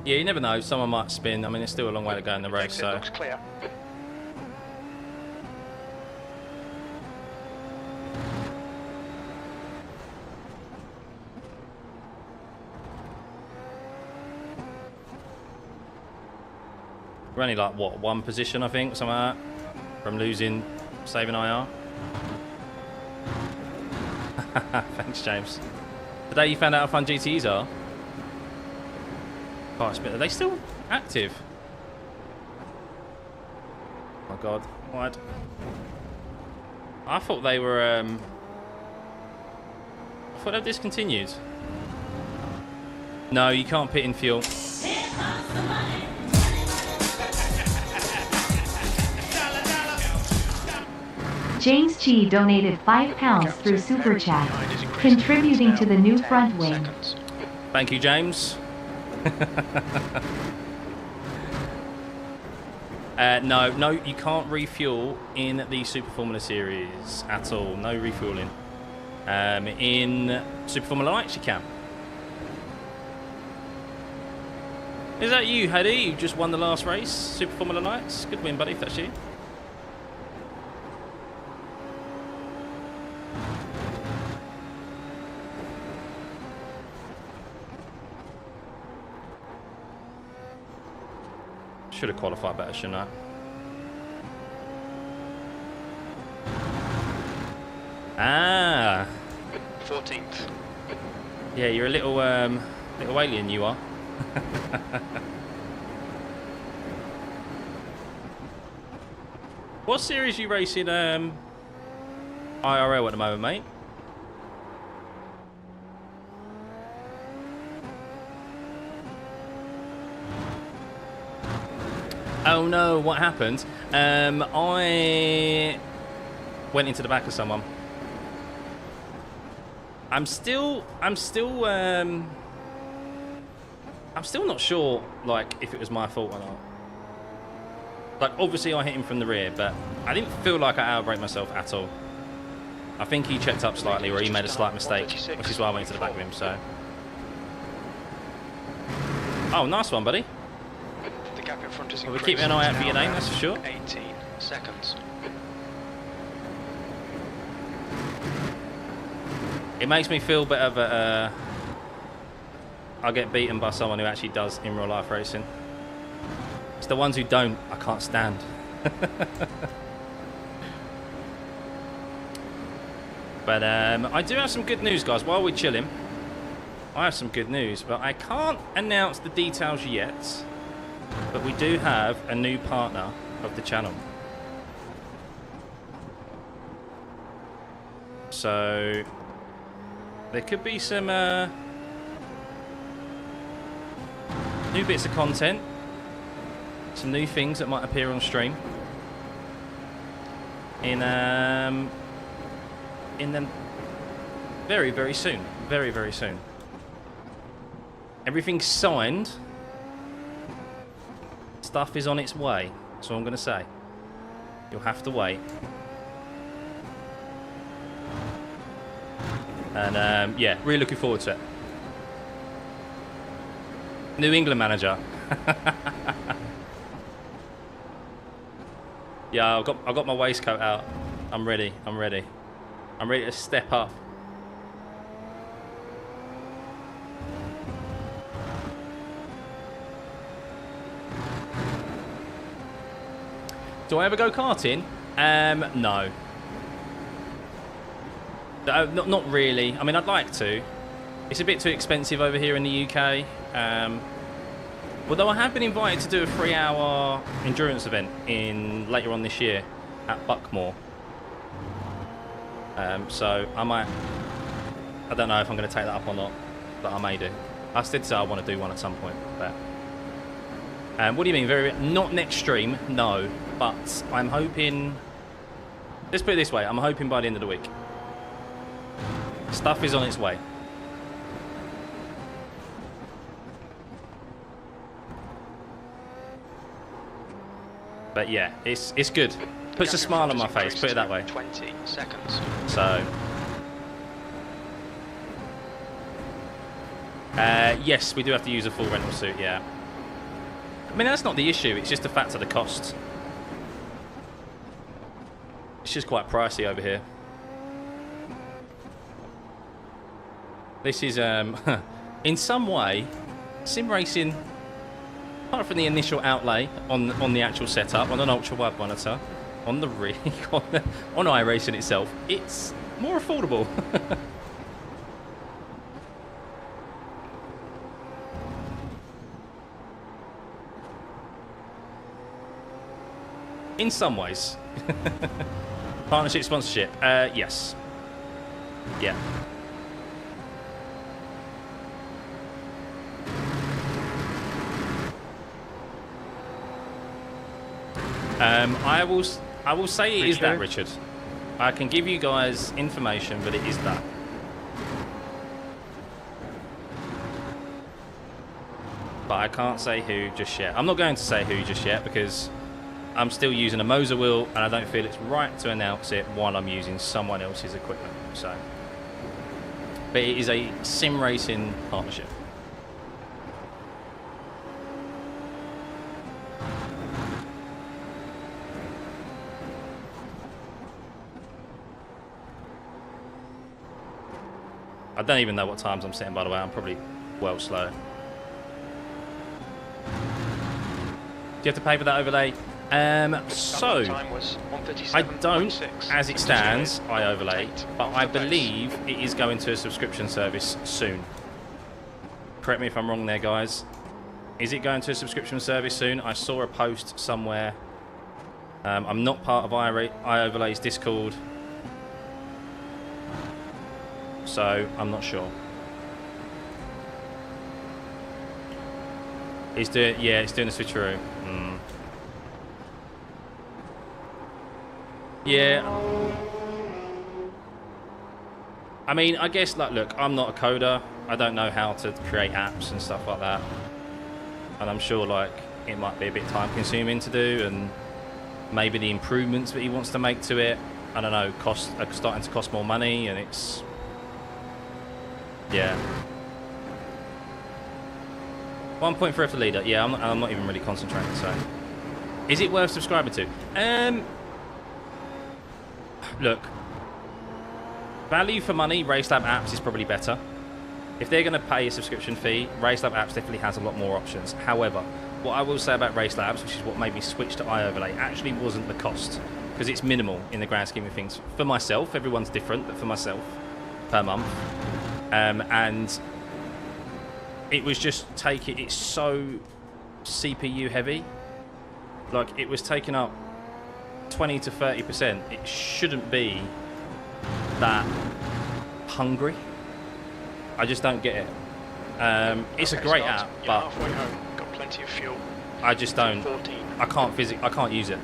Yeah, you never know. Someone might spin. I mean, it's still a long way to go in the race, Exit so. looks clear. We're only like, what, one position, I think, something like that, from losing, saving IR. Thanks, James. Today you found out how fun GTs are. Are they still active? Oh god, what? I thought they were I thought they were discontinued. No, you can't pit in fuel. James G donated £5 through Super Chat, contributing to the new front wing. Thank you, James. No, you can't refuel in the Super Formula Series at all. No refueling. In Super Formula Lights, you can. Is that you, Hedy? You just won the last race, Super Formula Lights. Good win, buddy, if that's you. Should have qualified better, shouldn't I? Ah. 14th. Yeah, you're a little little alien, you are. What series you racing IRL at the moment, mate? Oh no, what happened? I went into the back of someone. I'm still not sure, like, if it was my fault or not. Like, obviously I hit him from the rear, but I didn't feel like I outbraked myself at all. I think he checked up slightly, or he made a slight mistake, which is why I went into the back of him, so. Oh, nice one, buddy. The gap in front is Well, we're keeping an eye out for your name, that's for sure. 18 seconds. It makes me feel better that I get beaten by someone who actually does in real life racing. It's the ones who don't, I can't stand. But I do have some good news, guys. While we're chilling, I have some good news, but I can't announce the details yet. But we do have a new partner of the channel. So there could be some new bits of content, some new things that might appear on stream in them very, very soon. Very, very soon. Everything's signed. Stuff is on its way. That's all I'm going to say. You'll have to wait. And yeah, really looking forward to it. New England manager. Yeah, I've got my waistcoat out. I'm ready. I'm ready. I'm ready to step up. Do I ever go karting? No. Not really. I mean, I'd like to. It's a bit too expensive over here in the UK. Although I have been invited to do a 3-hour endurance event later on this year at Buckmore. So I might. I don't know if I'm going to take that up or not, but I may do. I did say I want to do one at some point. But what do you mean? Not next stream, no. But I'm hoping. Let's put it this way: I'm hoping by the end of the week. Stuff is on its way. But yeah, it's good. Puts a smile on my face, put it that way. 20 seconds. So yes, we do have to use a full rental suit, yeah. I mean, that's not the issue, it's just the fact of the cost. It's just quite pricey over here. This is, in some way, sim racing, apart from the initial outlay on the actual setup, on an ultra-wide monitor, on the rig, on iRacing itself, it's more affordable. In some ways. Partnership, sponsorship, yes. Yeah. I will say it is that, Richard. I can give you guys information, but it is that. But I can't say who just yet. I'm not going to say who just yet because I'm still using a Moser wheel and I don't feel it's right to announce it while I'm using someone else's equipment. So, but it is a sim racing partnership. I don't even know what times I'm setting, by the way. I'm probably well slow. Do you have to pay for that overlay? So, I don't, as it stands, I overlay, but I believe it is going to a subscription service soon. Correct me if I'm wrong there, guys. Is it going to a subscription service soon? I saw a post somewhere. I'm not part of iOverlay's Discord, so I'm not sure. It's doing, yeah, it's doing a switcheroo. Yeah. I mean, I guess, like, look, I'm not a coder. I don't know how to create apps and stuff like that. And I'm sure, like, it might be a bit time consuming to do, and maybe the improvements that he wants to make to it, I don't know, are starting to cost more money, and it's, yeah. 1 point for the leader. Yeah, I'm not even really concentrating, so. Is it worth subscribing to? Look, value for money, RaceLab apps is probably better. If they're going to pay a subscription fee, RaceLab apps definitely has a lot more options. However, what I will say about RaceLabs, which is what made me switch to iOverlay, actually wasn't the cost, because it's minimal in the grand scheme of things. For myself, everyone's different, but for myself, per month. And it was just it's so CPU heavy. Like, it was taking up 20 to 30%. It shouldn't be that hungry. I just don't get it. It's a great app, but got plenty of fuel. I just don't. I can't use it.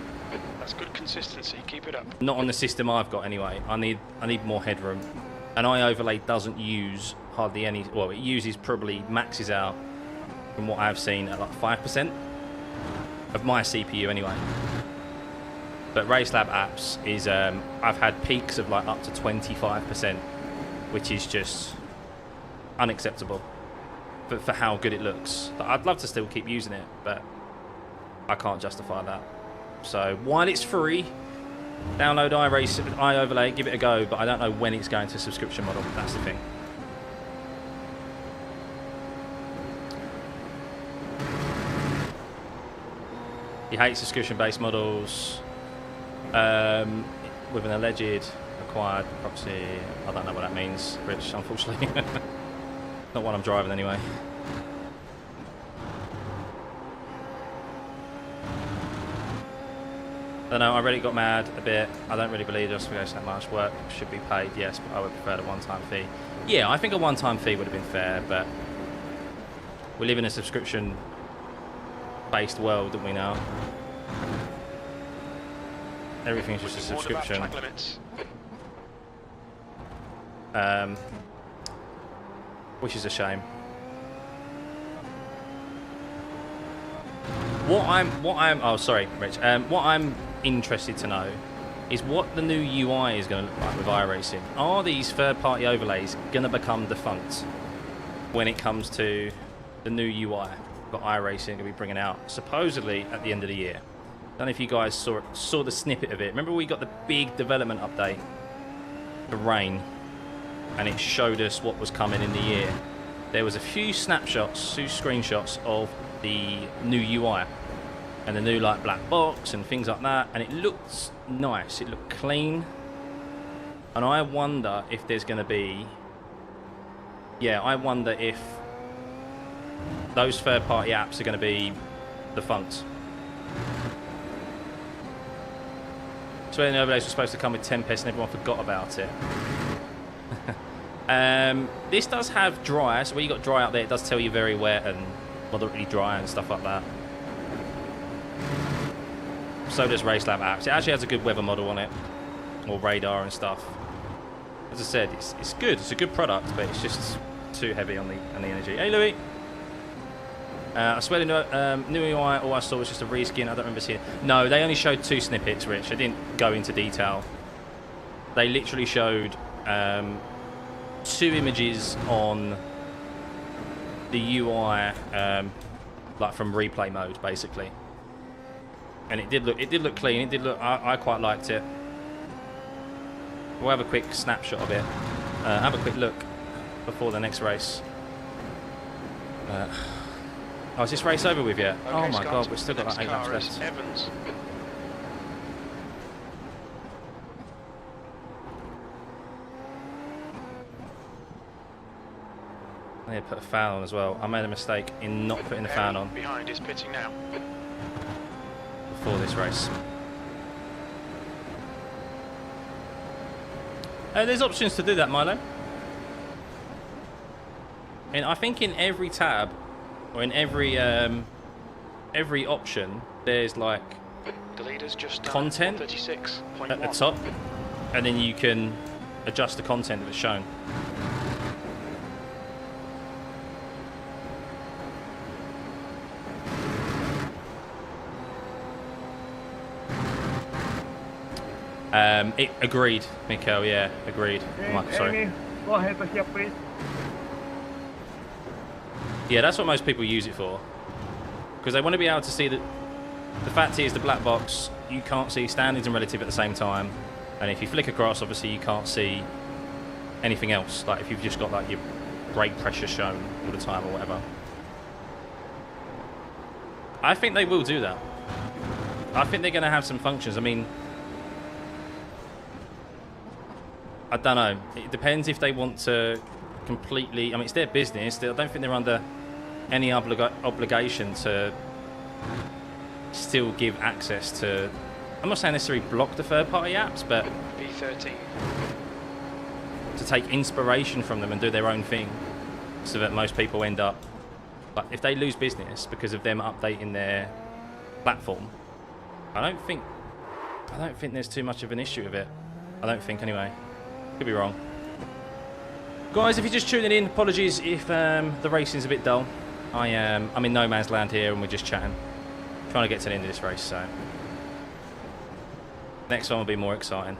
That's good consistency. Keep it up. Not on the system I've got anyway. I need more headroom. And iOverlay doesn't use hardly any. Well, it uses, probably maxes out, from what I've seen, at like 5% of my CPU anyway. But RaceLab apps is, I've had peaks of like up to 25%, which is just unacceptable for how good it looks. I'd love to still keep using it, but I can't justify that. So while it's free, download iOverlay, give it a go, but I don't know when it's going to subscription model. That's the thing. You hate subscription-based models. with an alleged acquired proxy. I don't know what that means, Rich, unfortunately. Not one I'm driving anyway. I don't know, I really got mad a bit. I don't really believe justification that much work should be paid, yes, but I would prefer the one-time fee. Yeah, I think a one-time fee would have been fair, but we live in a subscription-based world, don't we now? Everything's just a subscription. Which is a shame. What I'm interested to know is what the new UI is going to look like with iRacing. Are these third-party overlays going to become defunct when it comes to the new UI that iRacing going to be bringing out supposedly at the end of the year? I don't know if you guys saw the snippet of it. Remember we got the big development update, the rain, and it showed us what was coming in the year. There was a few snapshots, few screenshots of the new UI and the new like black box and things like that, and it looked nice, it looked clean, and I wonder if there's going to be, I wonder if those third-party apps are going to be defunct. So when the overlays were supposed to come with Tempest and everyone forgot about it. This does have dry, so when you got dry out there, it does tell you very wet and moderately dry and stuff like that. So does Race Lab apps. It actually has a good weather model on it, or radar and stuff. As I said, it's good. It's a good product, but it's just too heavy on the energy. Hey, Louis. I swear the new UI, all I saw was just a reskin. I don't remember seeing it. No, they only showed 2 snippets, Rich. They didn't go into detail. They literally showed 2 images on the UI, like from replay mode, basically. And it did look clean. It did look. I quite liked it. We'll have a quick snapshot of it. Have a quick look before the next race. Oh, is this race over with yet? Okay, oh my God, we've still got like 8 laps left. Evans. I need to put a fan on as well. I made a mistake in not putting the fan on. Behind is pitting now. Before this race. There's options to do that, Milo. And I think in every tab, or in every option, there's like the leader's just content at the top, and then you can adjust the content that's shown. Agreed, Mikhail, yeah, agreed. Hey, sorry. Amy, go ahead here, please. Yeah, that's what most people use it for. Because they want to be able to see that the fact is the black box, you can't see standings and relative at the same time. And if you flick across, obviously you can't see anything else. Like if you've just got like your brake pressure shown all the time or whatever. I think they will do that. I think they're going to have some functions. I mean, I don't know. It depends if they want to completely... I mean, it's their business. I don't think they're under any obligation to still give access to... I'm not saying necessarily block the third-party apps, but... B13. To take inspiration from them and do their own thing, so that most people end up... But if they lose business because of them updating their platform, I don't think there's too much of an issue with it. I don't think, anyway. Could be wrong. Guys, if you're just tuning in, apologies if the racing's a bit dull. I'm in no man's land here and we're just chatting. Trying to get to the end of this race, so... Next one will be more exciting.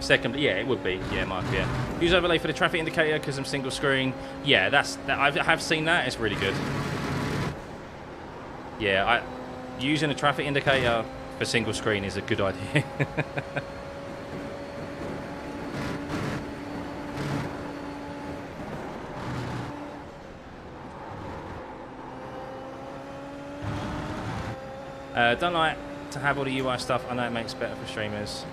Second, yeah, it would be. Yeah, Mark, yeah. Use overlay for the traffic indicator because I'm single screen. Yeah, I have seen that. It's really good. Yeah, using a traffic indicator for single screen is a good idea. Don't like to have all the UI stuff. I know it makes it better for streamers.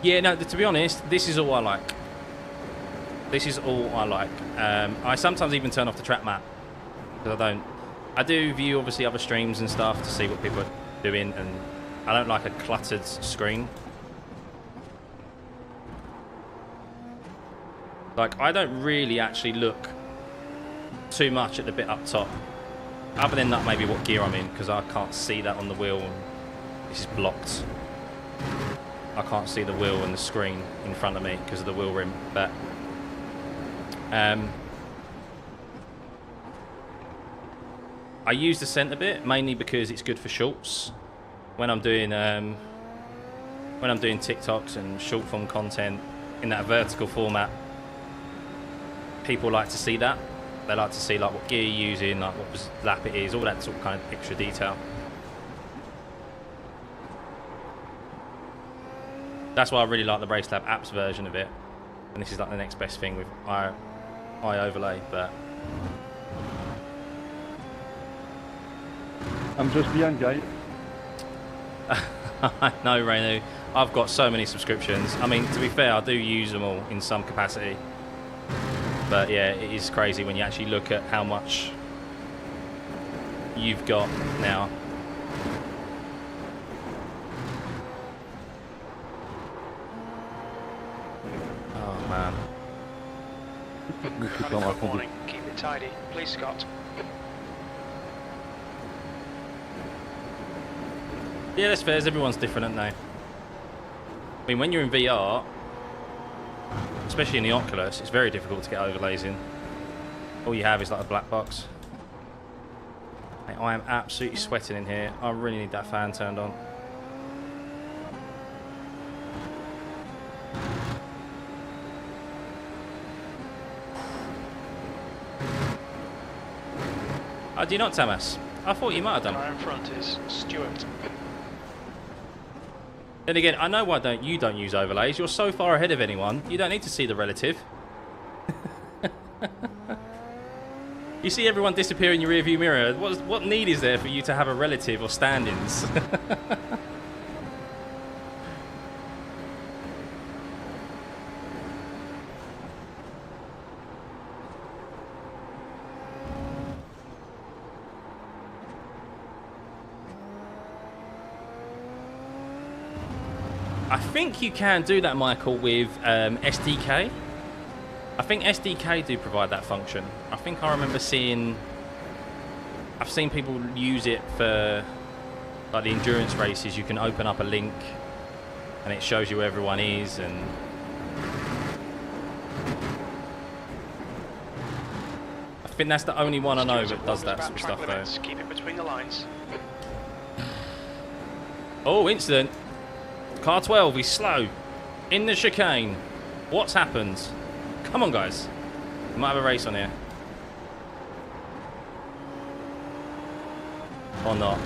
Yeah, no, to be honest, this is all I like. This is all I like. I sometimes even turn off the track map. Because I do view, obviously, other streams and stuff to see what people are doing. And I don't like a cluttered screen. Like, I don't really actually look too much at the bit up top. Other than that, maybe what gear I'm in, because I can't see that on the wheel. This is blocked. I can't see the wheel and the screen in front of me because of the wheel rim. But I use the centre bit mainly because it's good for shorts. When I'm doing TikToks and short form content in that vertical format, people like to see that. They like to see like what gear you're using, like what lap it is, all that sort of kind of extra detail. That's why I really like the Race Lab apps version of it. And this is like the next best thing with iOverlay, but I'm just behind, guy. I know, Renu. I've got so many subscriptions. I mean, to be fair, I do use them all in some capacity. But yeah, it is crazy when you actually look at how much you've got now. Oh man. Good morning. Keep it tidy, please, Scott. Yeah, that's fair. Everyone's different, aren't they? I mean, when you're in VR, especially in the Oculus, it's very difficult to get overlays in. All you have is like a black box. Mate, I am absolutely sweating in here. I really need that fan turned on. Oh, do you not, Tamas? I thought you might have done. Right in front is Stuart. Then again, I know why you don't use overlays. You're so far ahead of anyone, you don't need to see the relative. You see everyone disappear in your rearview mirror. What need is there for you to have a relative or stand-ins? I think you can do that, Michael, with SDK. I think SDK do provide that function. I think I remember I've seen people use it for like the endurance races. You can open up a link and it shows you where everyone is, and I think that's the only one I know that does that sort of stuff though. Keep it between the lines. Oh, incident. Car 12, he's slow. In the chicane. What's happened? Come on, guys. We might have a race on here. Or not.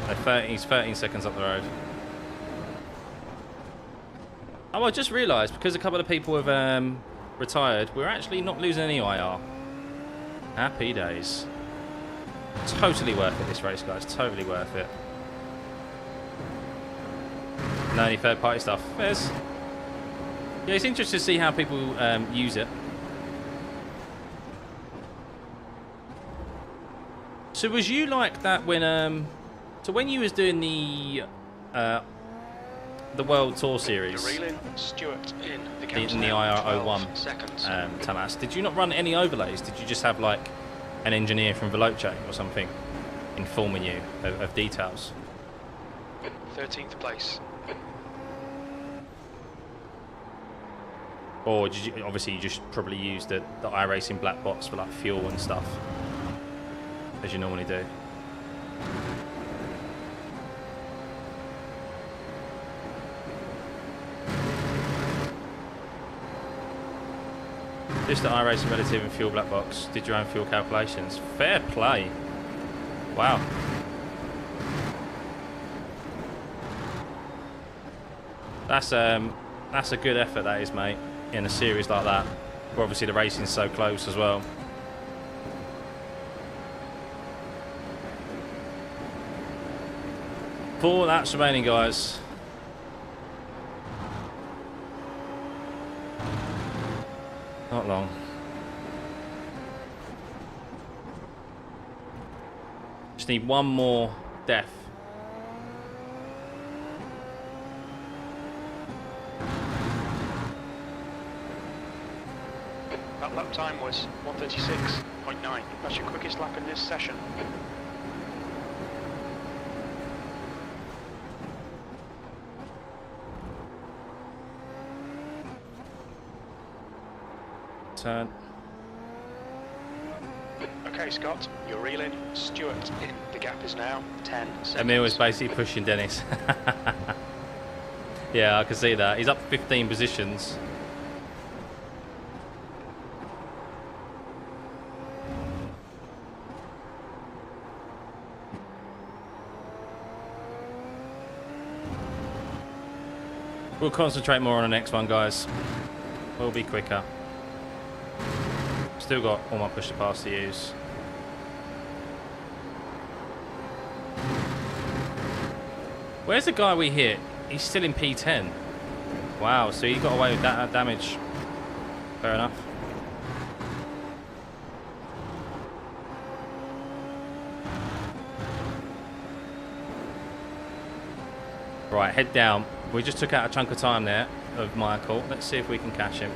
He's 13 seconds up the road. Oh, I just realised, because a couple of people have retired, we're actually not losing any IR. Happy days. Totally worth it, this race, guys. Totally worth it. No any third-party stuff. There's... Yeah, it's interesting to see how people use it. So was you like that when so when you was doing the World Tour Series in the IR01 Tamas, did you not run any overlays? Did you just have like an engineer from Veloce or something informing you of details? 13th place. Or did you, obviously you just probably used the iRating black box for like fuel and stuff, as you normally do. Just the iRacing relative and fuel black box. Did your own fuel calculations. Fair play. Wow. That's a good effort, that is, mate, in a series like that, where obviously the racing's so close as well. 4 laps remaining, guys. Not long. Just need one more death. That lap time was 1:36.9. That's your quickest lap in this session. Turn. Okay, Scott, you're reeling. Stewart in. The gap is now 10 seconds. Emil is basically pushing Dennis. Yeah, I can see that. He's up 15 positions. We'll concentrate more on the next one, guys. We'll be quicker. Still got all my push to pass to use. Where's the guy we hit? He's still in P10. Wow, so he got away with that damage. Fair enough. Right, head down. We just took out a chunk of time there of Michael. Let's see if we can catch him.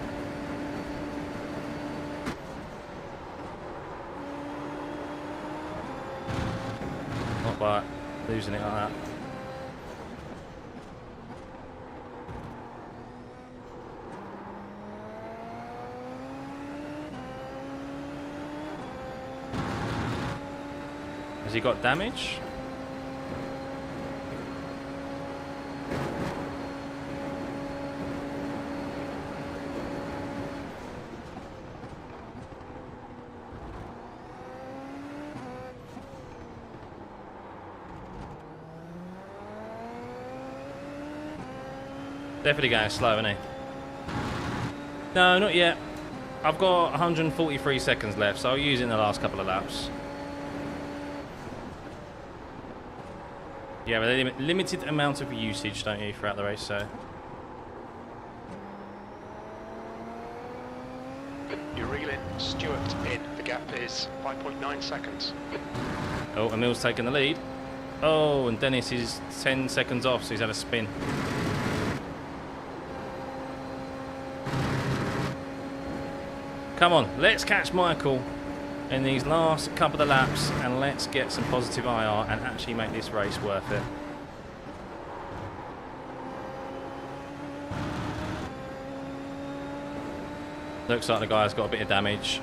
Not by losing it like that. Has he got damage? Definitely going slow, isn't he? No, not yet. I've got 143 seconds left, so I'll use it in the last couple of laps. Yeah, but a limited amount of usage, don't you, throughout the race, so... You're reeling. Stewart in. The gap is 5.9 seconds. Oh, Emil's taking the lead. Oh, and Dennis is 10 seconds off, so he's had a spin. Come on, let's catch Michael in these last couple of laps and let's get some positive IR and actually make this race worth it. Looks like the guy's got a bit of damage,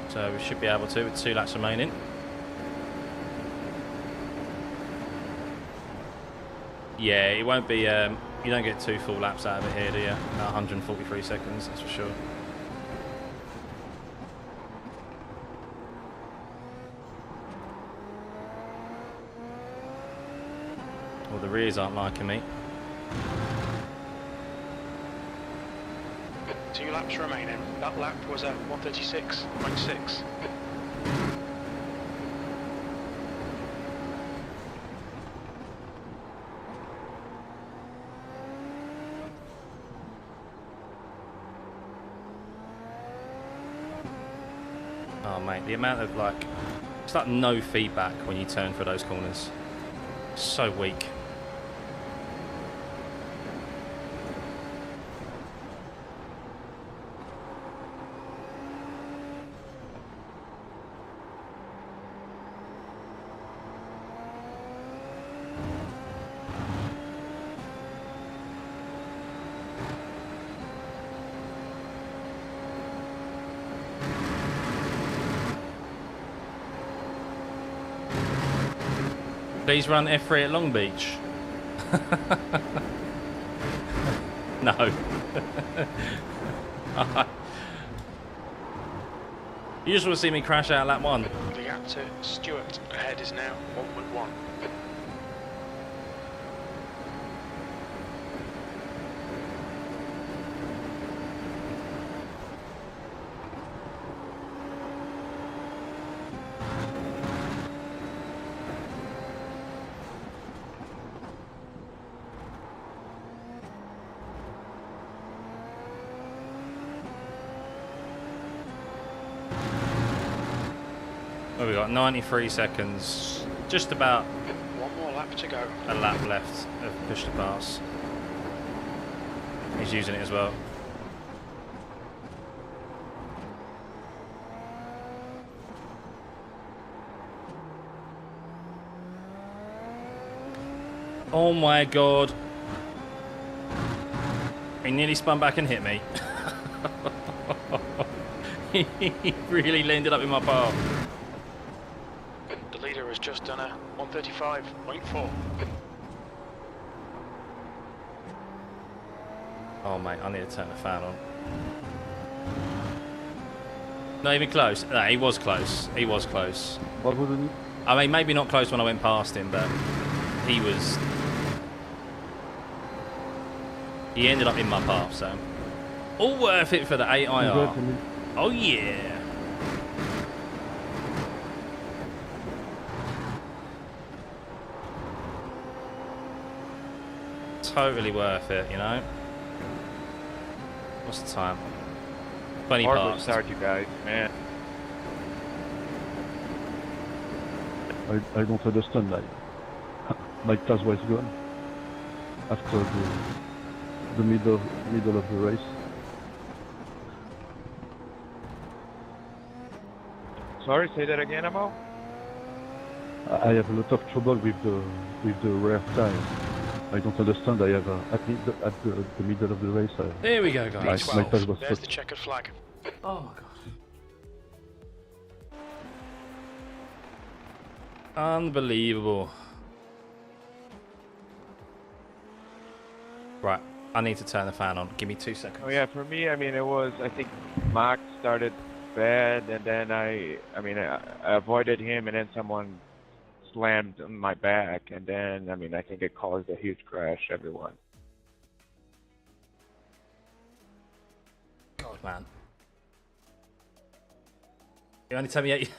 so we should be able to with 2 laps remaining. Yeah, it won't be, you don't get 2 full laps out of it here, do you? 143 seconds, that's for sure. Well, the rears aren't liking me. 2 laps remaining. That lap was at 1:36.6. Oh mate, the amount of like, it's like no feedback when you turn for those corners. So weak. Please run F3 at Long Beach. No. You just want to see me crash out lap 1. The gap to Stewart ahead is now 1.1. Well, we got 93 seconds, just about One more lap to go. a lap left of push to pass. He's using it as well. Oh my god. He nearly spun back and hit me. He really landed up in my path. The leader has just done a 135.4. Oh mate, I need to turn the fan on. Not even close. No, he was close. He was close. What was it? I mean, maybe not close when I went past him, but he was... He ended up in my path, so... All worth it for the 8 IR. Oh yeah! Totally worth it, you know? What's the time? 20 past. Start, you guys, man. I don't understand. My class was gone after the middle of the race. Sorry, say that again, Amo? I have a lot of trouble with the rear tires. I don't understand. I have at the middle of the race. There we go, guys. My class was There's the checkered flag. Oh my god. Unbelievable. Right, I need to turn the fan on. Give me 2 seconds. Oh yeah, for me, I mean, it was, I think Mark started bad, and then I avoided him, and then someone slammed on my back, and then, I mean, I think it caused a huge crash, everyone. God, man. You only tell me 8.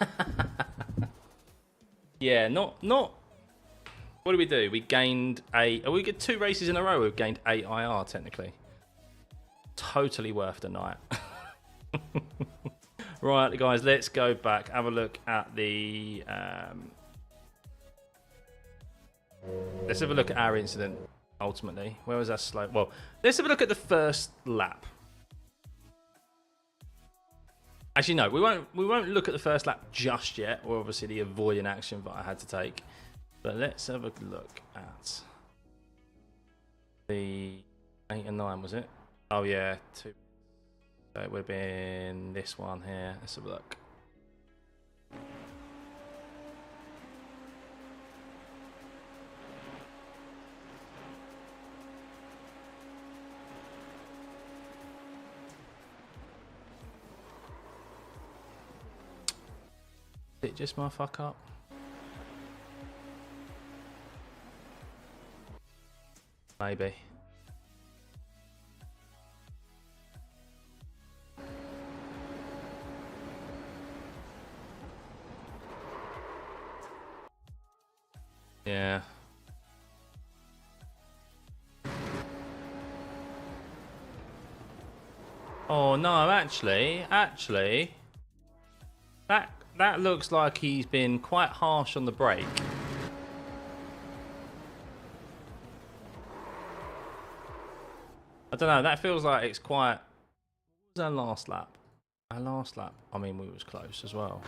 Yeah, not. What did we do? We gained we get 2 races in a row. We've gained 8 IR technically. Totally worth the night. Right, guys, let's go back. Have a look at the. Let's have a look at our incident. Ultimately, where was our slow? Well, let's have a look at the first lap. Actually, no, we won't look at the first lap just yet, or obviously the avoiding action that I had to take. But let's have a look at the 8 and 9, was it? Oh yeah, 2. So it would have been this one here. Let's have a look. Did it just my fuck up? Maybe. Yeah. Oh no, actually, that looks like he's been quite harsh on the brake. I don't know, that feels like it's quite... What was our last lap? Our last lap, I mean, we was close as well.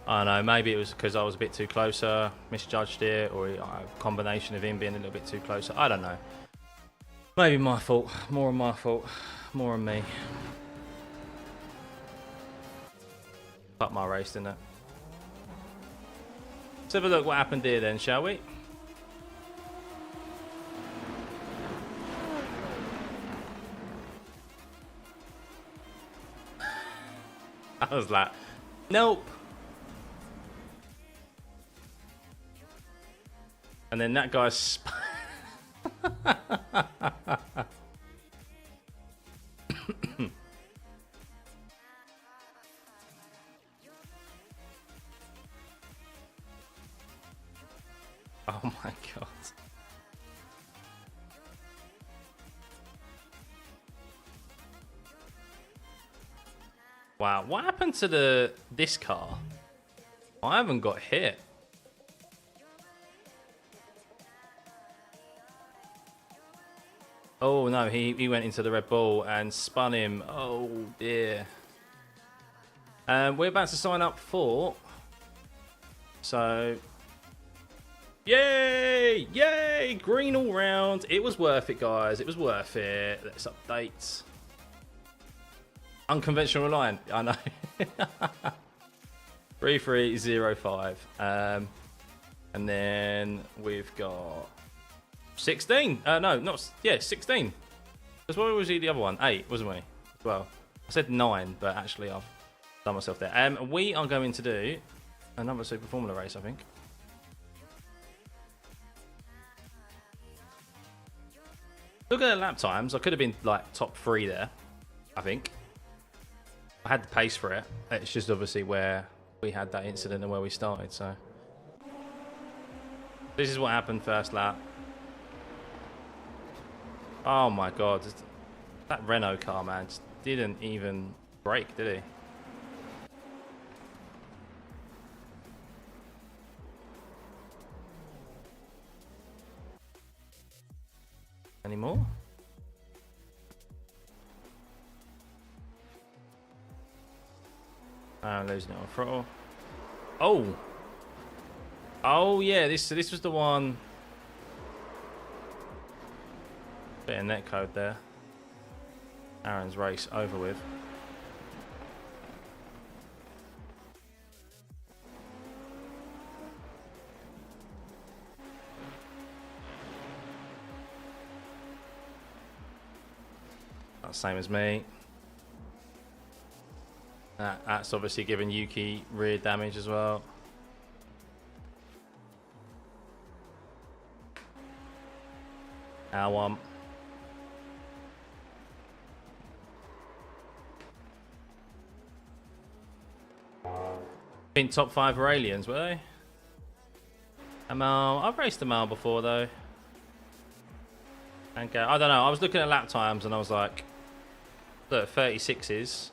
I don't know, maybe it was because I was a bit too closer, misjudged it, or a combination of him being a little bit too closer. I don't know. Maybe my fault. More on my fault. More on me. Fuck my race, didn't it? Let's have a look what happened here then, shall we? That was that. Nope. And then that guy's... Oh my god. Wow, what happened to this car? I haven't got hit. Oh no, he went into the Red Bull and spun him. Oh dear. We're about to sign up for. So, yay! Yay! Green all round. It was worth it, guys. It was worth it. Let's update. Unconventional line. I know. 3305. And then we've got 16. No, not 16. Because what was the other one? 8, wasn't we? Well, I said 9, but actually I've done myself there. We are going to do another Super Formula race, I think. Look at the lap times. I could have been like top 3 there, I think. I had the pace for it. It's just obviously where we had that incident and where we started. So this is what happened first lap. Oh my god, that Renault car, man, just didn't even brake, did he? Any more? Losing it on throttle. Oh! Oh yeah, this was the one. Bit of netcode there. Aaron's race over with. That's the same as me. That's obviously giving Yuki rear damage as well. Our one. Been top 5 for aliens, were they? Amal, I've raced Amal before though. And I don't know. I was looking at lap times and I was like, look, 36s.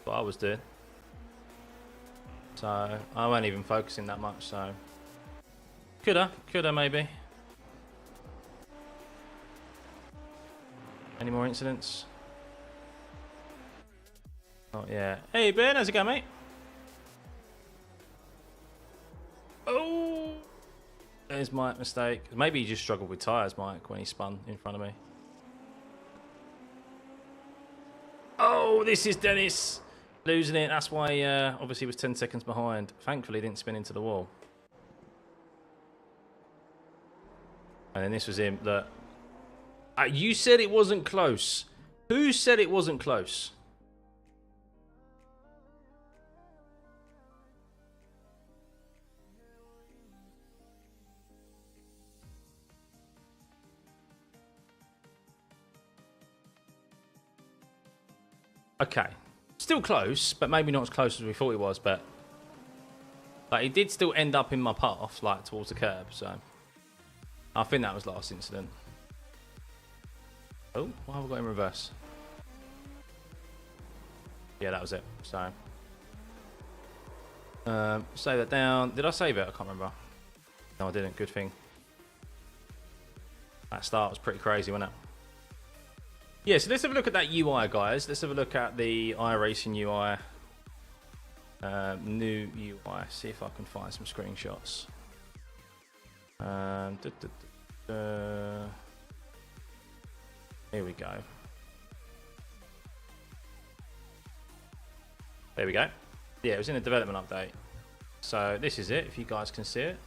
What I was doing. So I wasn't even focusing that much. So coulda maybe. Any more incidents? Not yet. Hey Ben, how's it going, mate? Oh, there's my mistake. Maybe he just struggled with tyres, Mike, when he spun in front of me. Oh, this is Dennis losing it. That's why obviously he was 10 seconds behind. Thankfully, he didn't spin into the wall. And then this was him. Look. You said it wasn't close. Who said it wasn't close? Okay. Still close, but maybe not as close as we thought it was, but like, he did still end up in my path, like towards the curb, so I think that was last incident. Oh, why have I got in reverse? Yeah, that was it. So save that down. Did I save it? I can't remember. No, I didn't. Good thing. That start was pretty crazy, wasn't it? Yeah, so let's have a look at that UI, guys. Let's have a look at the iRating UI. New UI. See if I can find some screenshots. Here we go. There we go. Yeah, it was in a development update. So this is it, if you guys can see it.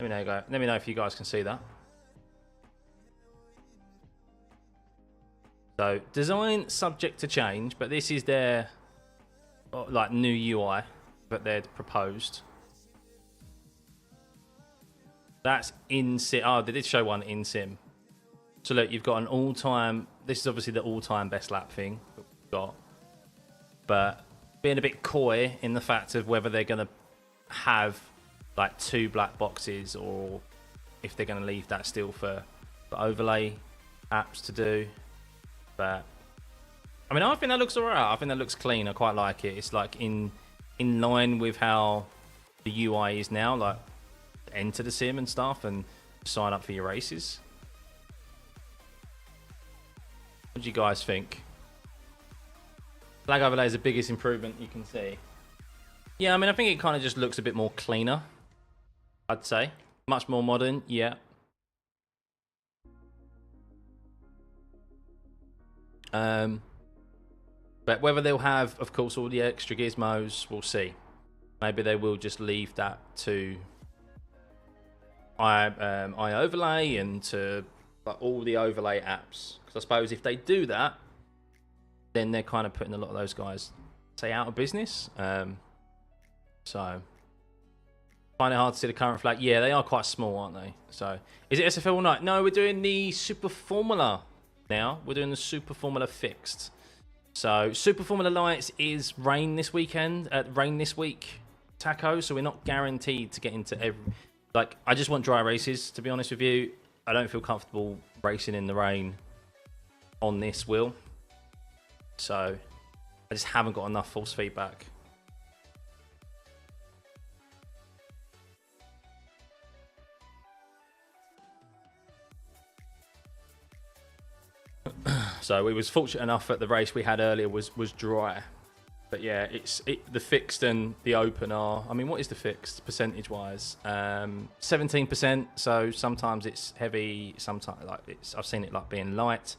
Let me know if you guys can see that. So design subject to change, but this is their like new UI that they'd proposed. That's in sim. Oh, they did show one in sim. So look, you've got an all-time. This is obviously the all-time best lap thing that we've got, but being a bit coy in the fact of whether they're going to have like 2 black boxes, or if they're going to leave that still for overlay apps to do. But I mean, I think that looks alright. I think that looks clean. I quite like it. It's like in line with how the UI is now, like enter the sim and stuff and sign up for your races. What do you guys think? Flag overlay is the biggest improvement you can see. Yeah, I mean, I think it kind of just looks a bit more cleaner, I'd say. Much more modern, yeah. But whether they'll have, of course, all the extra gizmos, we'll see. Maybe they will just leave that to iOverlay and to like, all the overlay apps. Because I suppose if they do that, then they're kind of putting a lot of those guys, say, out of business. So, find it hard to see the current flag. Yeah, they are quite small, aren't they? So, is it SFL all night? No, we're doing the Super Formula now. We're doing the Super Formula fixed. So, Super Formula Lights is rain this weekend, rain this week, Taco. So, we're not guaranteed to get into every. Like, I just want dry races, to be honest with you. I don't feel comfortable racing in the rain on this wheel. So, I just haven't got enough force feedback. So we was fortunate enough that the race we had earlier was dry. But yeah, the fixed and the open are, I mean, what is the fixed percentage wise? 17%. So sometimes it's heavy, sometimes like I've seen it like being light.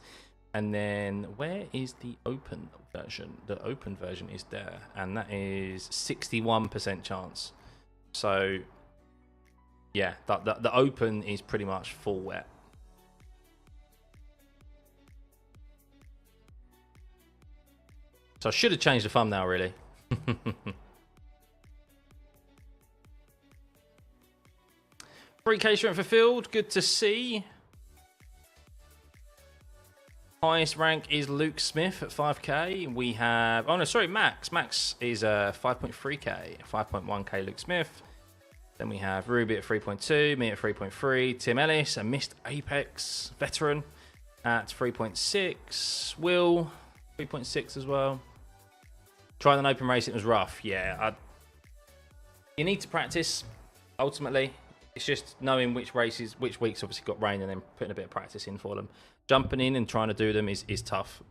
And then where is the open version? The open version is there, and that is 61% chance. So yeah, the open is pretty much full wet. So I should have changed the thumbnail, really. $3K strength fulfilled. Good to see. Highest rank is Luke Smith at 5K. We have... Oh, no, sorry, Max. Max is 5.3K. 5.1K Luke Smith. Then we have Ruby at 3.2. Me at 3.3. Tim Ellis, a missed Apex veteran at 3.6. Will... 3.6 as well. Trying an open race, it was rough. Yeah, you need to practice. Ultimately, it's just knowing which races, which weeks obviously got rain, and then putting a bit of practice in for them. Jumping in and trying to do them is tough.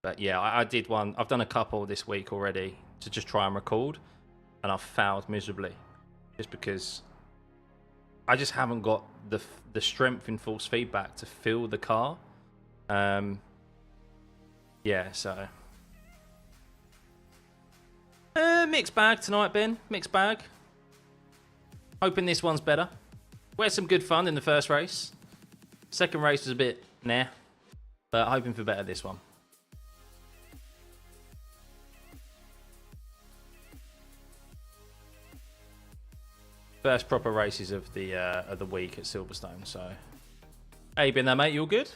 But yeah, I did one. I've done a couple this week already to just try and record, and I've failed miserably, just because I just haven't got the strength in force feedback to feel the car. Yeah, so mixed bag tonight, Ben. Mixed bag. Hoping this one's better. We had some good fun in the first race. Second race was a bit nah, but hoping for better this one. First proper races of the week at Silverstone. So, how you been there, mate? You all good?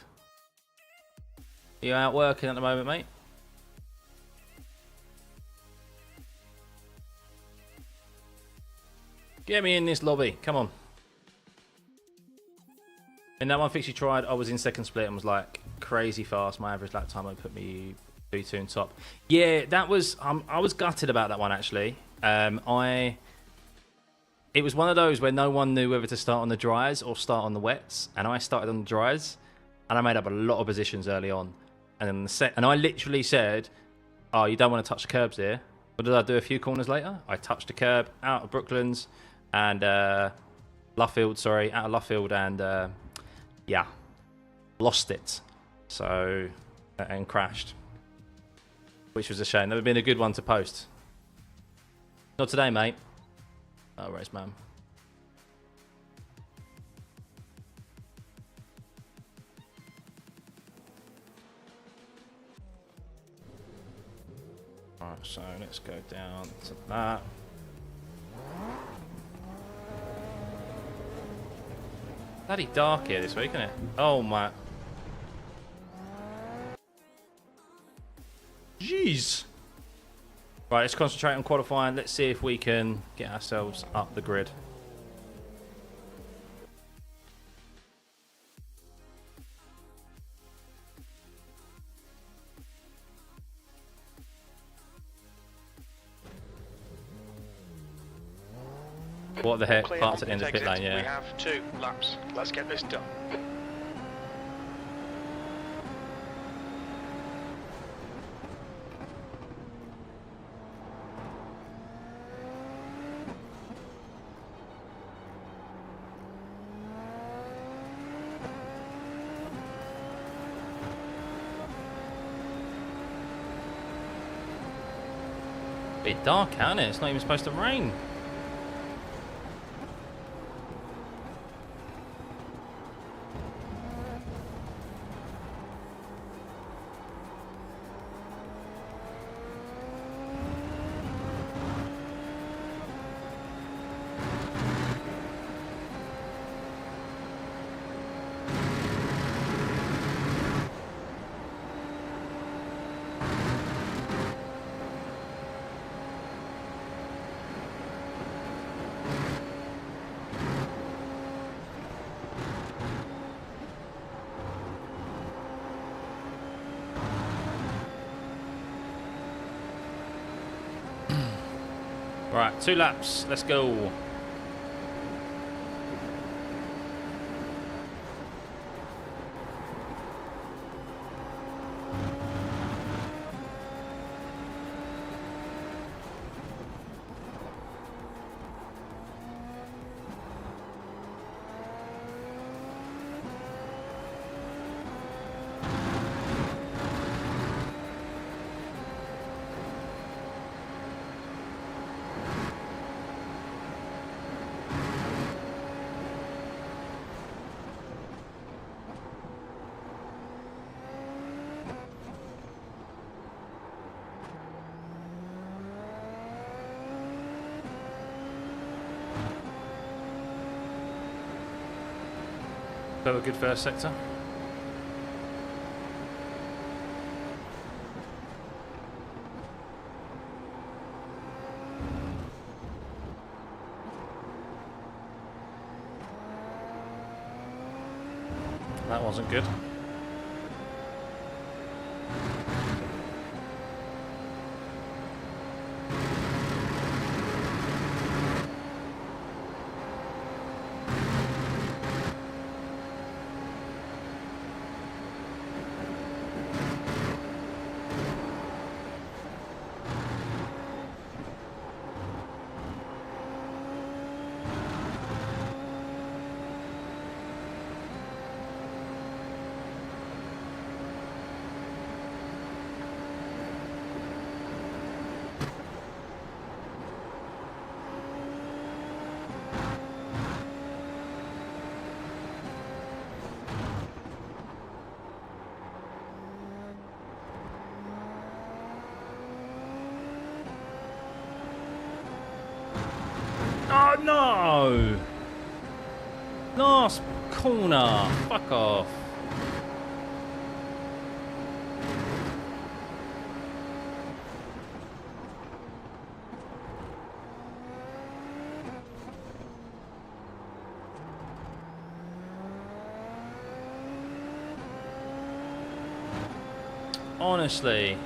You out working at the moment, mate? Get me in this lobby. Come on. In that one fix you tried, I was in second split and was like crazy fast. My average lap time would put me V2 on top. Yeah, that was... I was gutted about that one, actually. It was one of those where no one knew whether to start on the dries or start on the wets. And I started on the dries. And I made up a lot of positions early on. And then I literally said, "Oh, you don't want to touch the curbs here." What did I do? A few corners later, I touched the curb out of Brooklands and Luffield. Sorry, out of Luffield, and yeah, lost it. So and crashed, which was a shame. That would have been a good one to post. Not today, mate. Oh, race man. Alright, so let's go down to that. Bloody dark here this week, isn't it? Oh my. Jeez. Right, let's concentrate on qualifying. Let's see if we can get ourselves up the grid. What the heck? Clear. Parts at the end of the pit Exit. lane, We yeah. have 2 laps. Let's get this done. Bit dark, ain't it? It's not even supposed to rain. Right, 2 laps. Let's go. So a good first sector. That wasn't good. Oh no! Last corner. Fuck off. Honestly.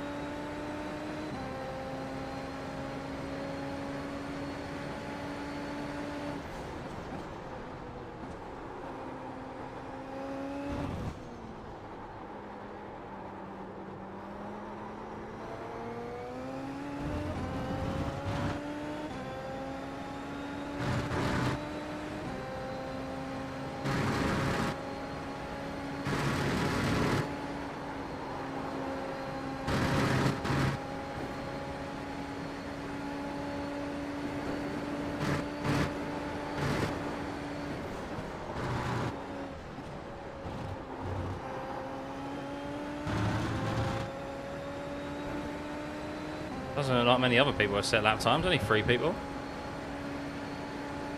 Doesn't look like many other people have set lap times, only 3 people.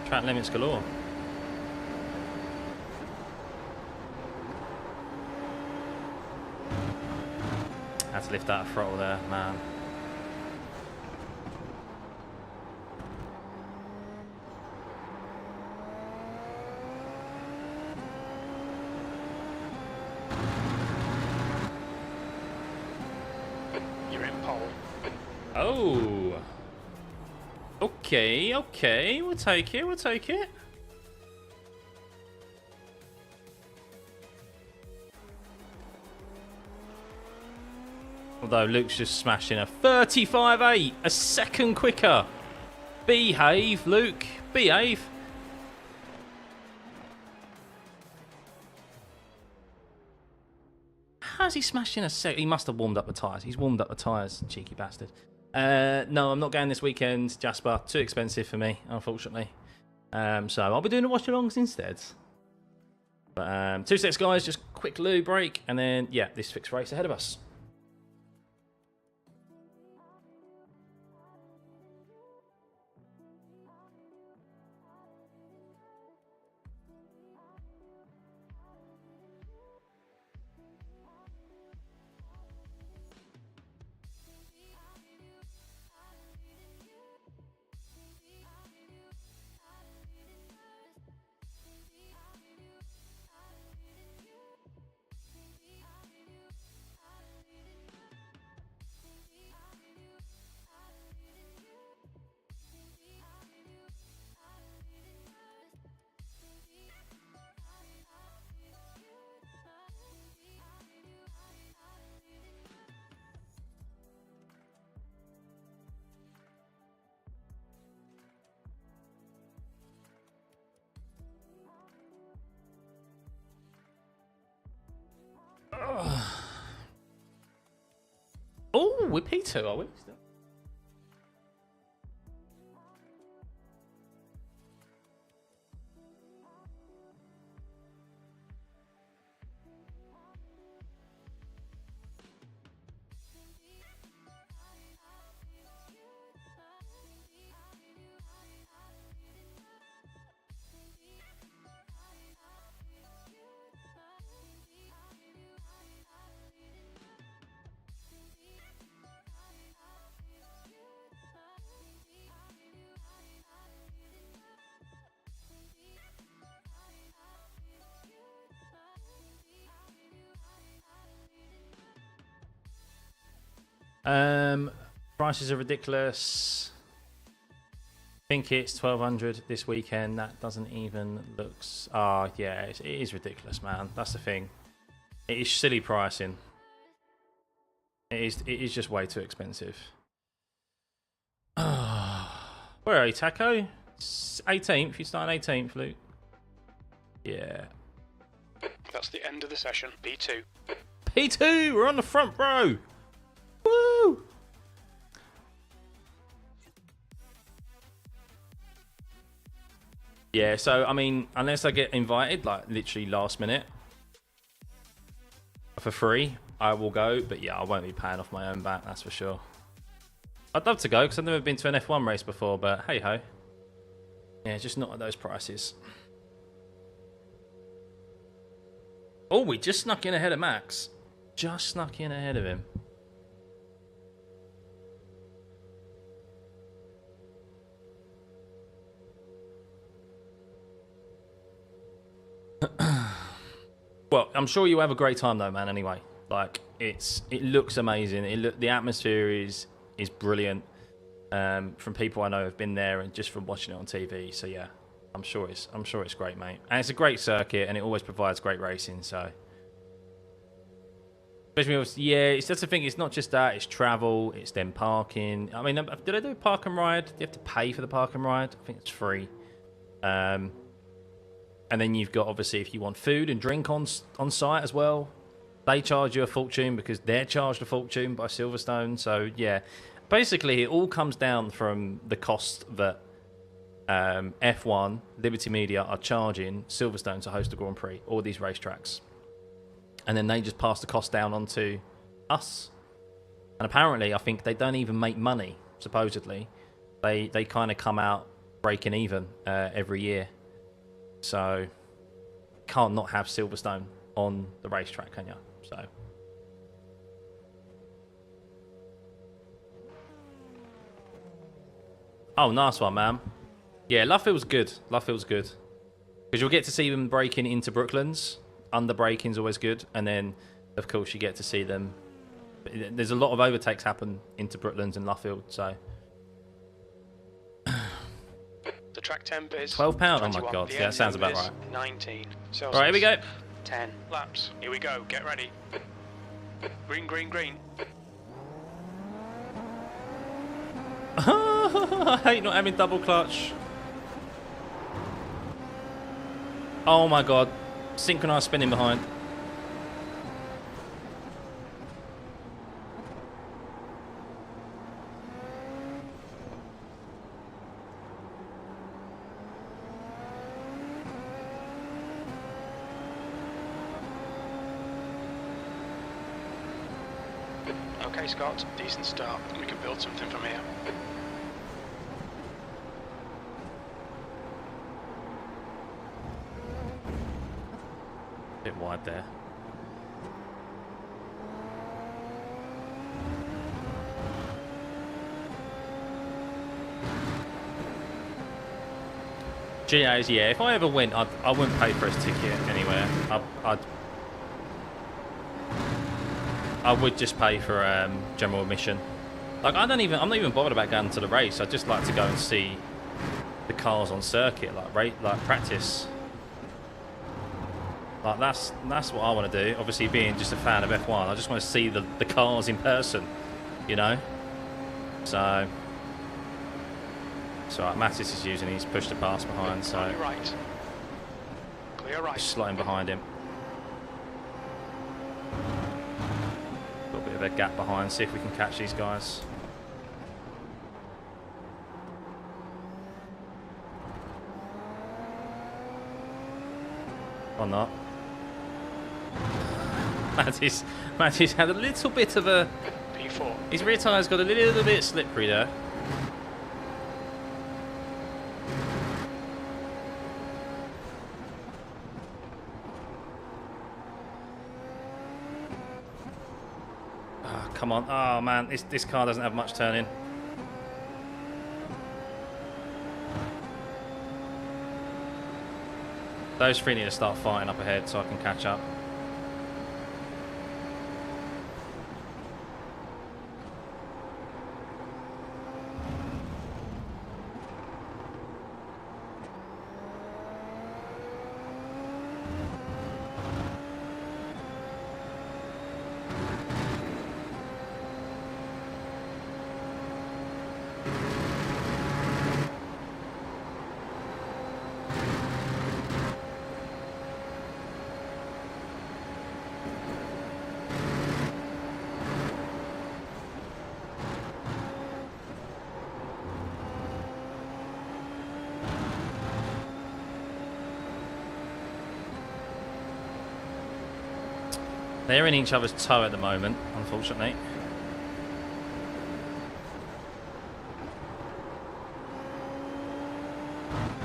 Track limits galore. Had to lift that throttle there, man. You're in pole. Oh. Okay, okay. We'll take it. We'll take it. Although Luke's just smashing a 35.8, a second quicker. Behave, Luke. Behave. How's he smashing a sec? He must have warmed up the tyres. He's warmed up the tyres, cheeky bastard. No, I'm not going this weekend, Jasper. Too expensive for me, unfortunately. So I'll be doing the watch-alongs instead. But 2 seconds, guys. Just quick loo break. And then, yeah, this fixed race ahead of us. Oh, we're P2, are we? Still? Prices are ridiculous. I think it's 1,200 this weekend. That doesn't even look. Ah, yeah, it is ridiculous, man. That's the thing. It is silly pricing. It is just way too expensive. Where are you, Taco? 18th. You start 18th, Luke. Yeah. That's the end of the session. P2. P2. We're on the front row. Woo! Yeah, so, I mean, unless I get invited, like, literally last minute, for free, I will go. But, yeah, I won't be paying off my own back, that's for sure. I'd love to go, because I've never been to an F1 race before, but hey-ho. Yeah, just not at those prices. Oh, we just snuck in ahead of Max. Just snuck in ahead of him. Well, I'm sure you'll have a great time though, man. Anyway, like it looks amazing. The atmosphere is brilliant. From people I know have been there and just from watching it on TV. So yeah, I'm sure it's great, mate. And it's a great circuit and it always provides great racing. So, especially yeah, that's the thing. It's not just that. It's travel. It's then parking. I mean, did I do park and ride? Do you have to pay for the park and ride? I think it's free. And then you've got, obviously, if you want food and drink on site as well, they charge you a fortune because they're charged a fortune by Silverstone. So, yeah, basically it all comes down from the cost that F1, Liberty Media are charging Silverstone to host the Grand Prix, all these racetracks. And then they just pass the cost down onto us. And apparently, I think they don't even make money, supposedly. They kind of come out breaking even every year. So, can't not have Silverstone on the racetrack, can you? So, oh, nice one, man. Yeah, Love feels good. Love feels good because you'll get to see them breaking into Brooklands. Under breaking's always good, and then of course you get to see them But there's a lot of overtakes happen into Brooklands and Luffield, so. The track temp is £12. Oh 21. my god, The yeah, air that sounds temp about is right. 19 Celsius. Right, here we go. 10 laps. Here we go. Get ready. Green, green, green. I hate not having double clutch. Oh my god. Synchronized spinning behind. Okay, Scott. Decent start. We can build something from here. Bit wide there. GAs, yeah. If I ever went, I wouldn't pay for a ticket anywhere. I would just pay for general admission. Like I'm not even bothered about going to the race. I'd just like to go and see the cars on circuit, like practice. Like that's what I want to do. Obviously, being just a fan of F1, I just want to see the cars in person, you know. So, Mattis is using his push to pass behind, so right. Clear right. Just slotting behind him. Got a bit of a gap behind. See if we can catch these guys. Or not. Mattis had a little bit of a... P4. His rear tyre's got a little bit slippery there. Oh, come on. Oh, man. This car doesn't have much turning. Those three need to start fighting up ahead so I can catch up. They're in each other's toe at the moment, unfortunately.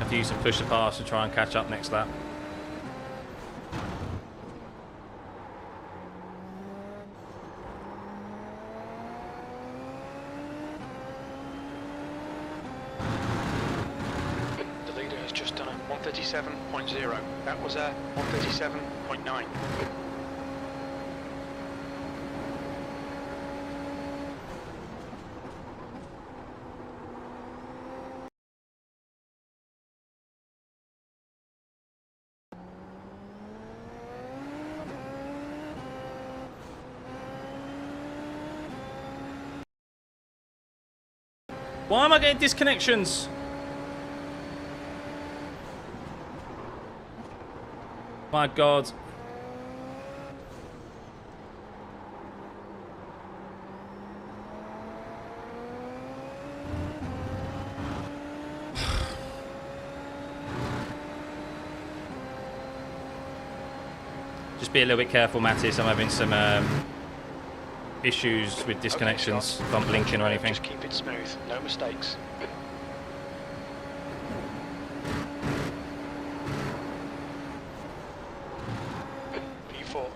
Have to use some push to pass to try and catch up next lap. The leader has just done a 137.0. That was a 137.9. Why am I getting disconnections? My God. Just be a little bit careful, Mattis. I'm having some issues with disconnections, if I'm blinking or anything. Just keep it smooth, no mistakes. P4. Oh,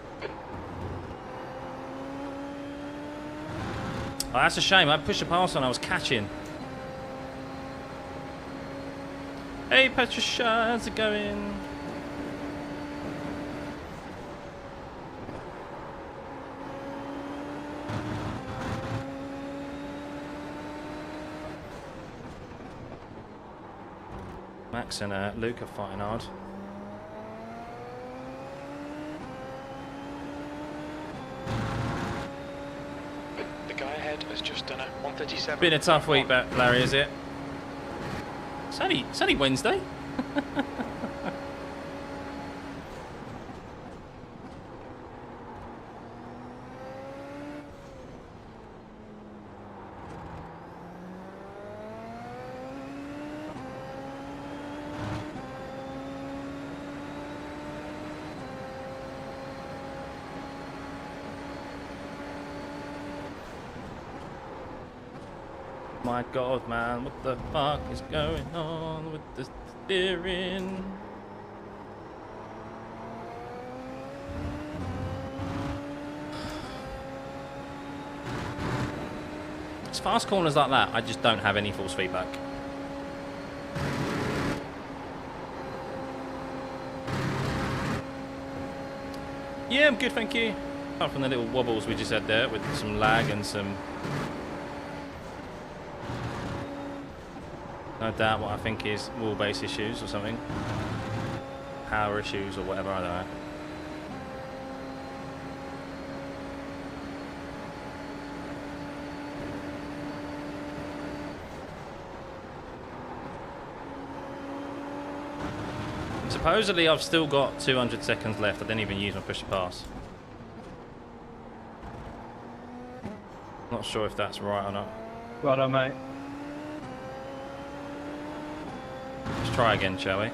that's a shame. I pushed a pass on, I was catching. Hey, Patricia, how's it going? Max and Luke are fighting hard. The guy ahead has just done a 137. Been a tough week, Larry, is it? It's only Wednesday. My God, man, what the fuck is going on with the steering? It's fast corners like that, I just don't have any force feedback. Yeah, I'm good, thank you. Apart from the little wobbles we just had there with some lag and some... no doubt what I think is wheelbase issues or something. Power issues or whatever, I don't know. Supposedly I've still got 200 seconds left. I didn't even use my push to pass. Not sure if that's right or not. Well done, mate. Let's try again, shall we?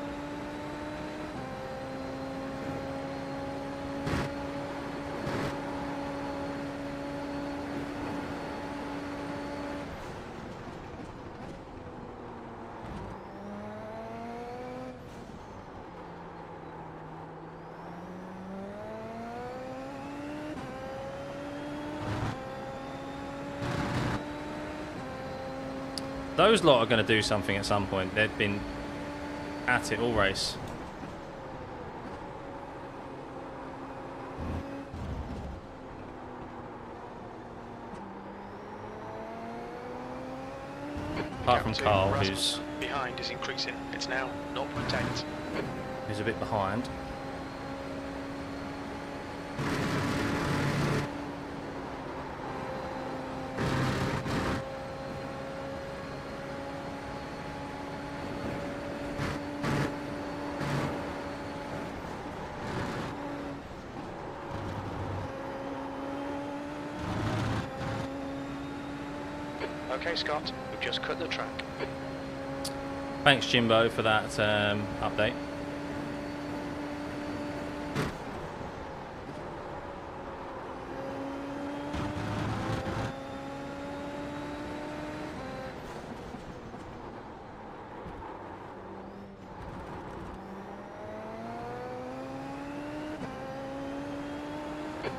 Those lot are going to do something at some point. They've been at it all race. Apart from Carl, who's behind is increasing. It's now 0.8. Who's a bit behind. Okay, Scott, we've just cut the track. Thanks, Jimbo, for that update.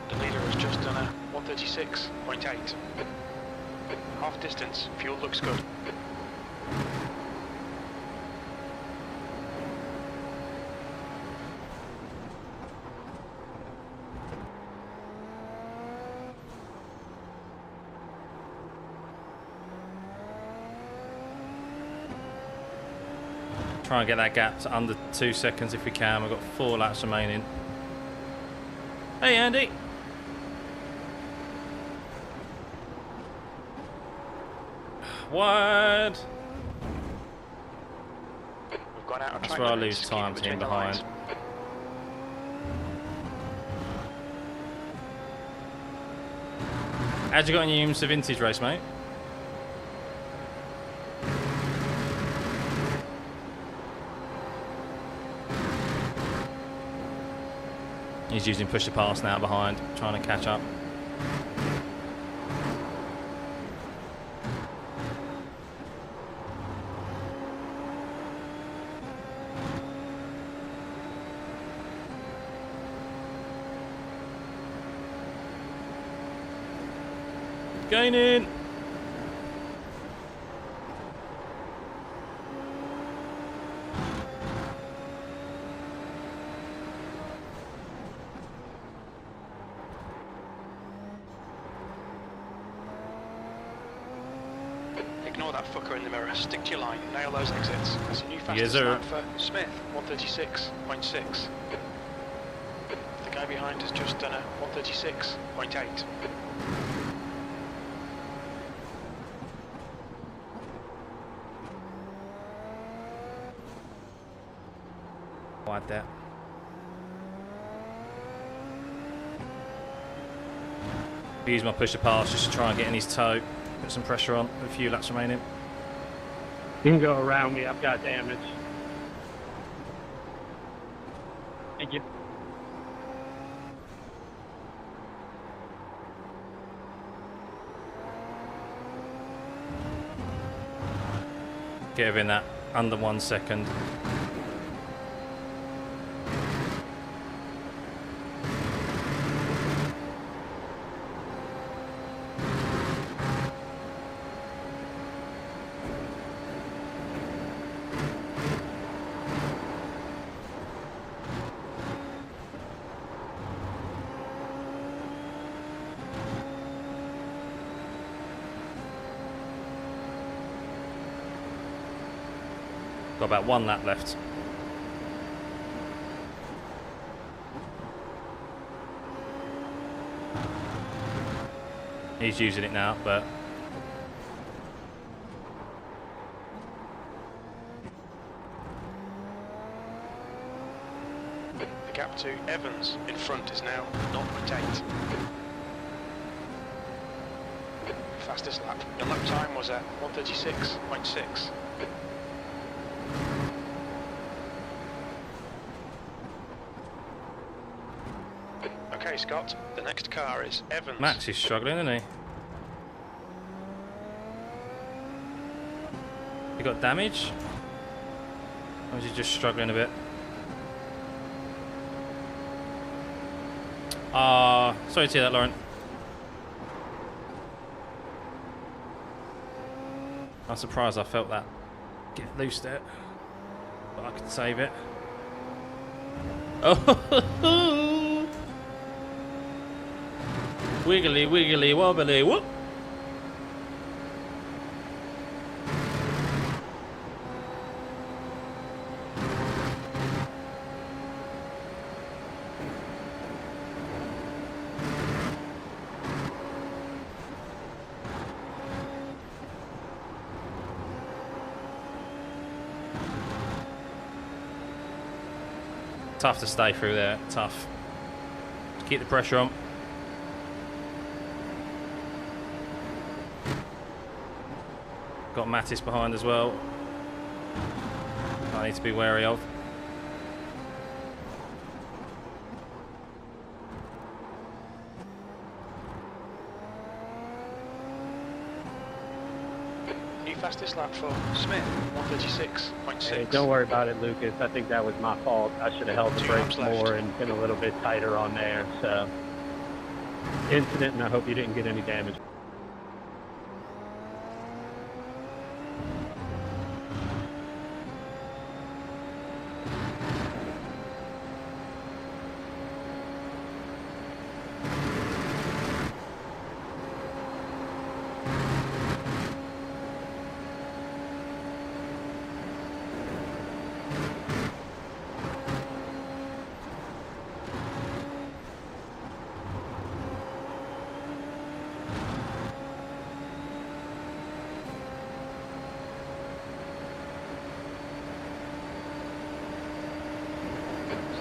The leader has just done a 136.8. Half distance, fuel looks good. Try and get that gap to under 2 seconds if we can. We've got 4 laps remaining. Hey, Andy. Wide. We've gone out of track. That's where I lose time to him behind. How'd you got in your vintage race, mate? He's using push to pass now behind, trying to catch up. Gaining. Ignore that fucker in the mirror. Stick to your line. Nail those exits. That's a new fastest sir. lap for Smith, 136.6. The guy behind has just done a 136.8. Like that. Use my pusher pass just to try and get in his toe. Put some pressure on with a few laps remaining. You can go around me. I've got damage. Thank you. Get within that under 1 second. Got about 1 lap left. He's using it now, but The gap to Evans in front is now 0.8. Fastest lap. The lap time was at 136.6. Okay, Scott, the next car is Evans. Max is struggling, isn't he? He got damage? Or is he just struggling a bit? Sorry to hear that, Lauren. I'm surprised I felt that get loose there, but I could save it. Oh, wiggly, wiggly, wobbly, whoop. Tough to stay through there, tough. Keep the pressure on. Got Mattis behind as well. I need to be wary of. New fastest lap for Smith, 136.6. Hey, don't worry about it, Lucas. I think that was my fault. I should have held the 2 brakes laps left. more and been a little bit tighter on there. So, incident, and I hope you didn't get any damage.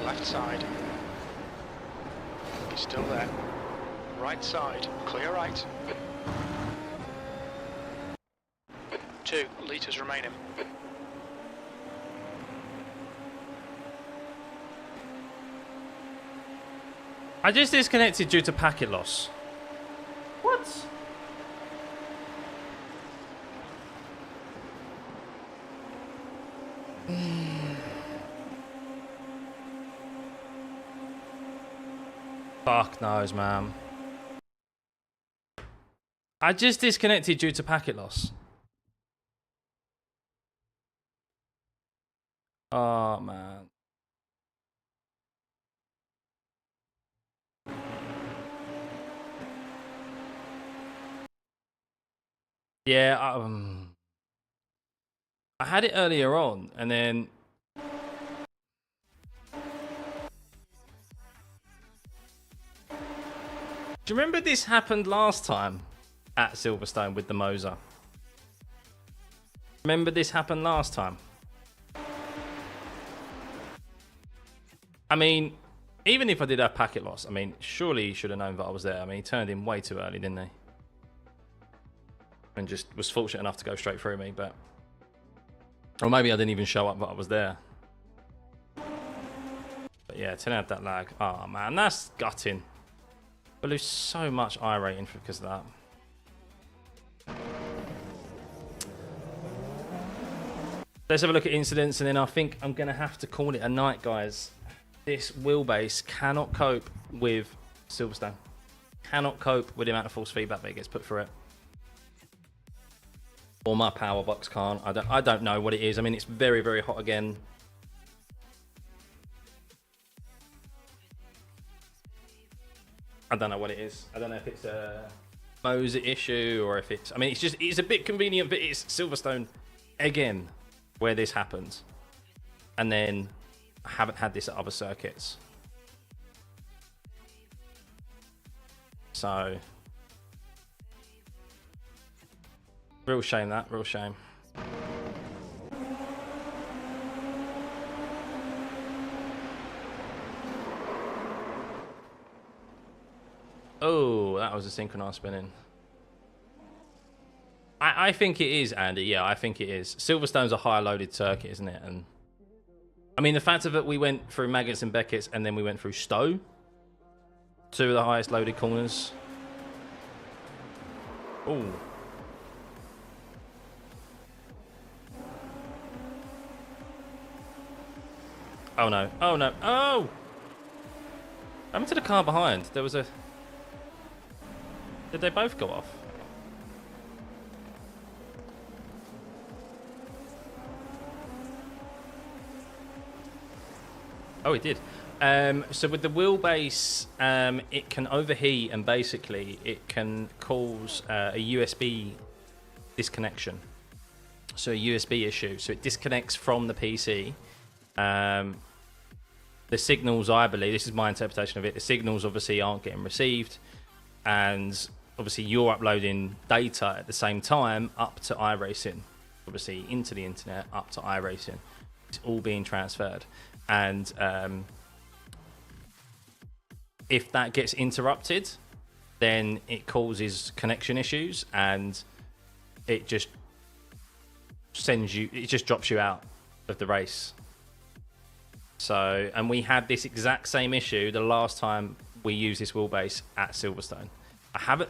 Left side. He's still there. Right side. Clear right. 2 litres remaining. I just disconnected due to packet loss. What? Fuck knows, man. I just disconnected due to packet loss. Oh, man. Yeah, I had it earlier on, and then... Do you remember this happened last time at Silverstone with the Moser? Remember this happened last time? I mean, even if I did have packet loss, I mean, surely he should have known that I was there. I mean, he turned in way too early, didn't he? And just was fortunate enough to go straight through me, but... Or maybe I didn't even show up that I was there. But yeah, 10 out that lag. Oh man, that's gutting. I lose so much iRating because of that. Let's have a look at incidents, and then I think I'm going to have to call it a night, guys. This wheelbase cannot cope with Silverstone. Cannot cope with the amount of force feedback that gets put through it. Or my power box can't. I don't know what it is. I mean, it's very, very hot again. I don't know what it is. I don't know if it's a Moser issue or if it's... I mean, it's a bit convenient, but it's Silverstone again where this happens. And then I haven't had this at other circuits. So... Real shame that, real shame. Oh, that was a synchronized spinning. I think it is, Andy. Yeah, I think it is. Silverstone's a higher loaded circuit, isn't it? And I mean, the fact of it, we went through Maggotts and Beckett's and then we went through Stowe. Two of the highest loaded corners. Oh. Oh no. Oh no. Oh! What happened to the car behind? There was a... Did they both go off? Oh, it did. So with the wheelbase, it can overheat and basically it can cause a USB disconnection. So a USB issue. So it disconnects from the PC. The signals, I believe, this is my interpretation of it, the signals obviously aren't getting received, and obviously you're uploading data at the same time up to iRacing, obviously into the internet, up to iRacing. It's all being transferred. And if that gets interrupted, then it causes connection issues, and it just drops you out of the race. So, and we had this exact same issue the last time we used this wheelbase at Silverstone.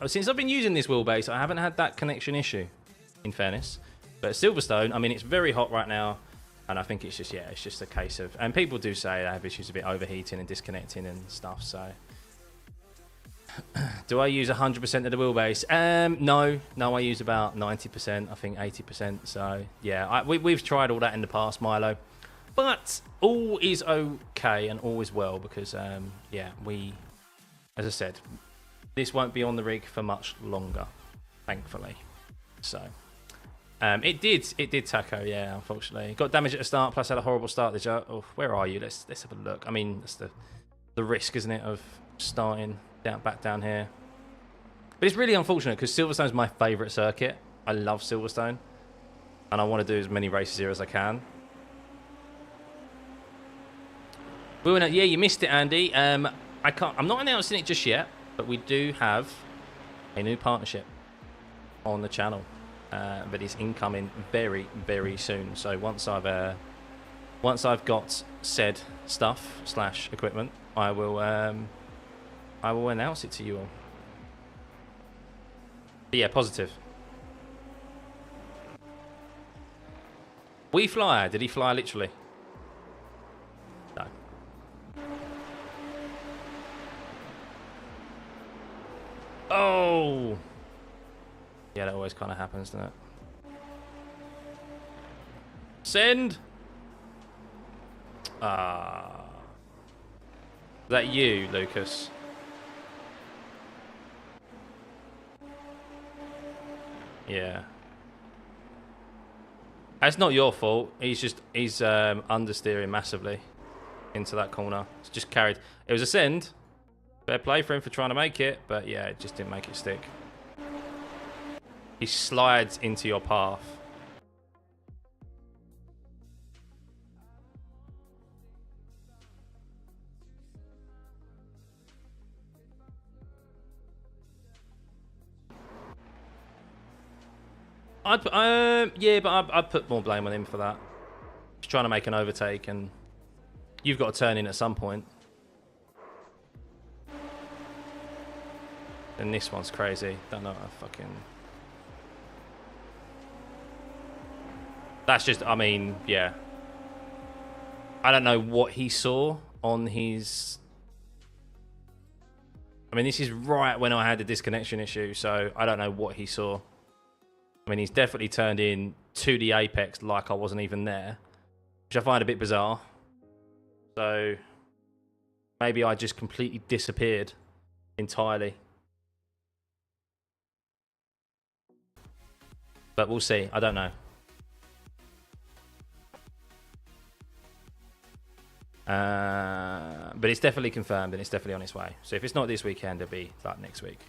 Since I've been using this wheelbase, I haven't had that connection issue, in fairness. But at Silverstone, I mean, it's very hot right now, and I think it's just, yeah, it's just a case of, and people do say they have issues a bit overheating and disconnecting and stuff, so. Do I use 100% of the wheelbase? No, I use about 90%, I think 80%, so yeah, we've tried all that in the past, Milo. But all is okay and all is well because, yeah, as I said, this won't be on the rig for much longer, thankfully. So, it did Taco, yeah, unfortunately. Got damage at the start, plus had a horrible start. Oh, where are you? Let's have a look. I mean, that's the risk, isn't it, of starting back down here. But it's really unfortunate because Silverstone's my favourite circuit. I love Silverstone, and I want to do as many races here as I can. Yeah, you missed it, Andy. I'm not announcing it just yet, but we do have a new partnership on the channel that is incoming very, very soon. So once I've got said stuff / equipment, I will announce it to you all. But yeah, positive. We fly. Did he fly literally? No. Oh! Yeah, that always kind of happens, doesn't it? Send! Ah. Is that you, Lucas? Yeah. It's not your fault. He's understeering massively into that corner. It's just carried. It was a send. Fair play for him for trying to make it, but yeah, it just didn't make it stick. He slides into your path. Yeah, but I'd put more blame on him for that. He's trying to make an overtake, and you've got to turn in at some point. And this one's crazy. Don't know. That's just. I mean, yeah. I don't know what he saw on his. I mean, this is right when I had the disconnection issue, so I don't know what he saw. I mean, he's definitely turned in to the apex like I wasn't even there, which I find a bit bizarre. So maybe I just completely disappeared entirely. But we'll see. I don't know. But it's definitely confirmed and it's definitely on its way. So if it's not this weekend, it'll be like next week.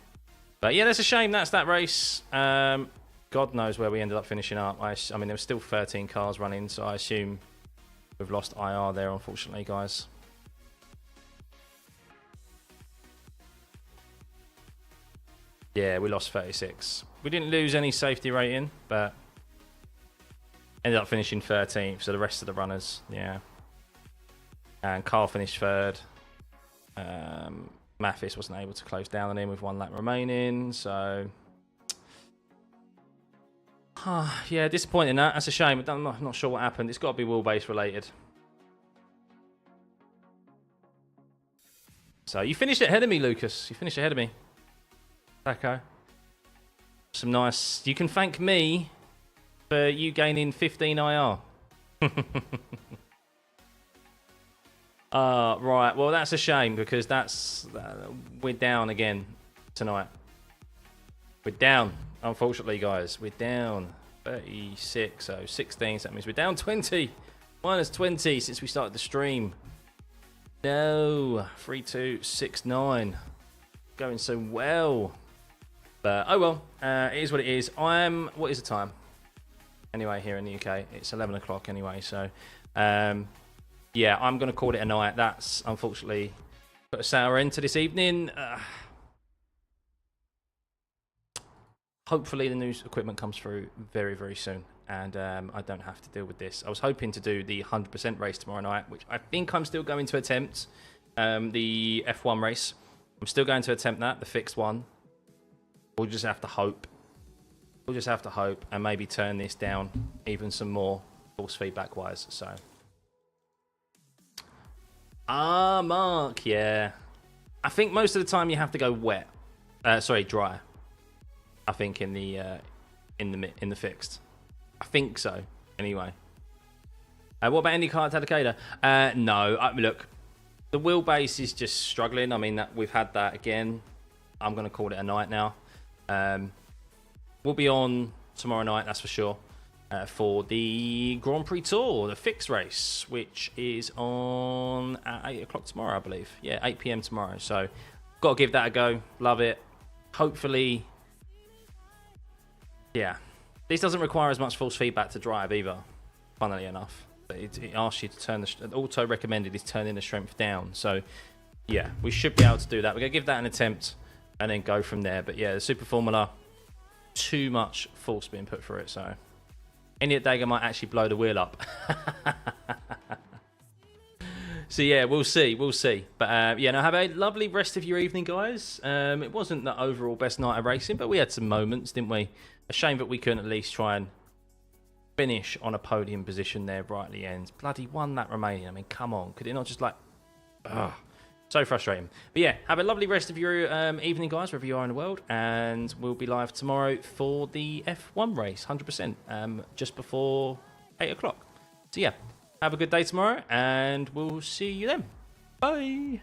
But yeah, that's a shame. That's that race. God knows where we ended up finishing up. I mean, there were still 13 cars running, so I assume we've lost IR there, unfortunately, guys. Yeah, we lost 36. We didn't lose any safety rating, but ended up finishing 13th, so the rest of the runners, yeah. And Carl finished 3rd. Mathis wasn't able to close down on him with 1 lap remaining, so... yeah, disappointing that. That's a shame. I'm not sure what happened. It's got to be wheelbase related. So you finished ahead of me, Lucas. You finished ahead of me. Okay. Some nice... You can thank me for you gaining 15 IR. Right. Well, that's a shame because we're down again tonight. We're down. Unfortunately, guys, we're down 36, so 16, so that means we're down 20. Minus 20 since we started the stream. No, 3269. Going so well. But, oh well, it is what it is. What is the time? Anyway, here in the UK, it's 11 o'clock anyway, so, yeah, I'm going to call it a night. That's, unfortunately, put a sour end to this evening. Hopefully the new equipment comes through very, very soon, and I don't have to deal with this. I was hoping to do the 100% race tomorrow night, which I think I'm still going to attempt, the F1 race. I'm still going to attempt that, the fixed one. We'll just have to hope. We'll just have to hope and maybe turn this down even some more, force feedback-wise, so. Mark, yeah. I think most of the time you have to go wet. Dry. I think in the fixed. I think so. Anyway. What about IndyCar at Takeda? No. Look, the wheelbase is just struggling. I mean, we've had that again. I'm going to call it a night now. We'll be on tomorrow night, that's for sure, for the Grand Prix Tour, the fixed race, which is on at 8 o'clock tomorrow, I believe. Yeah, 8 p.m. tomorrow. So, got to give that a go. Love it. Hopefully... Yeah, this doesn't require as much force feedback to drive either, funnily enough. But it asks you to turn the... Auto recommended is turning the strength down. So, yeah, we should be able to do that. We're going to give that an attempt and then go from there. But yeah, the Super Formula, too much force being put through it. So, EVGA might actually blow the wheel up. So yeah, we'll see. But yeah, now have a lovely rest of your evening, guys. It wasn't the overall best night of racing, but we had some moments, didn't we? A shame that we couldn't at least try and finish on a podium position there right at the end. Bloody 1 lap remaining. I mean, come on. Could it not just like... Ugh. So frustrating. But yeah, have a lovely rest of your evening, guys, wherever you are in the world. And we'll be live tomorrow for the F1 race, 100%, just before 8 o'clock. So yeah, have a good day tomorrow, and we'll see you then. Bye.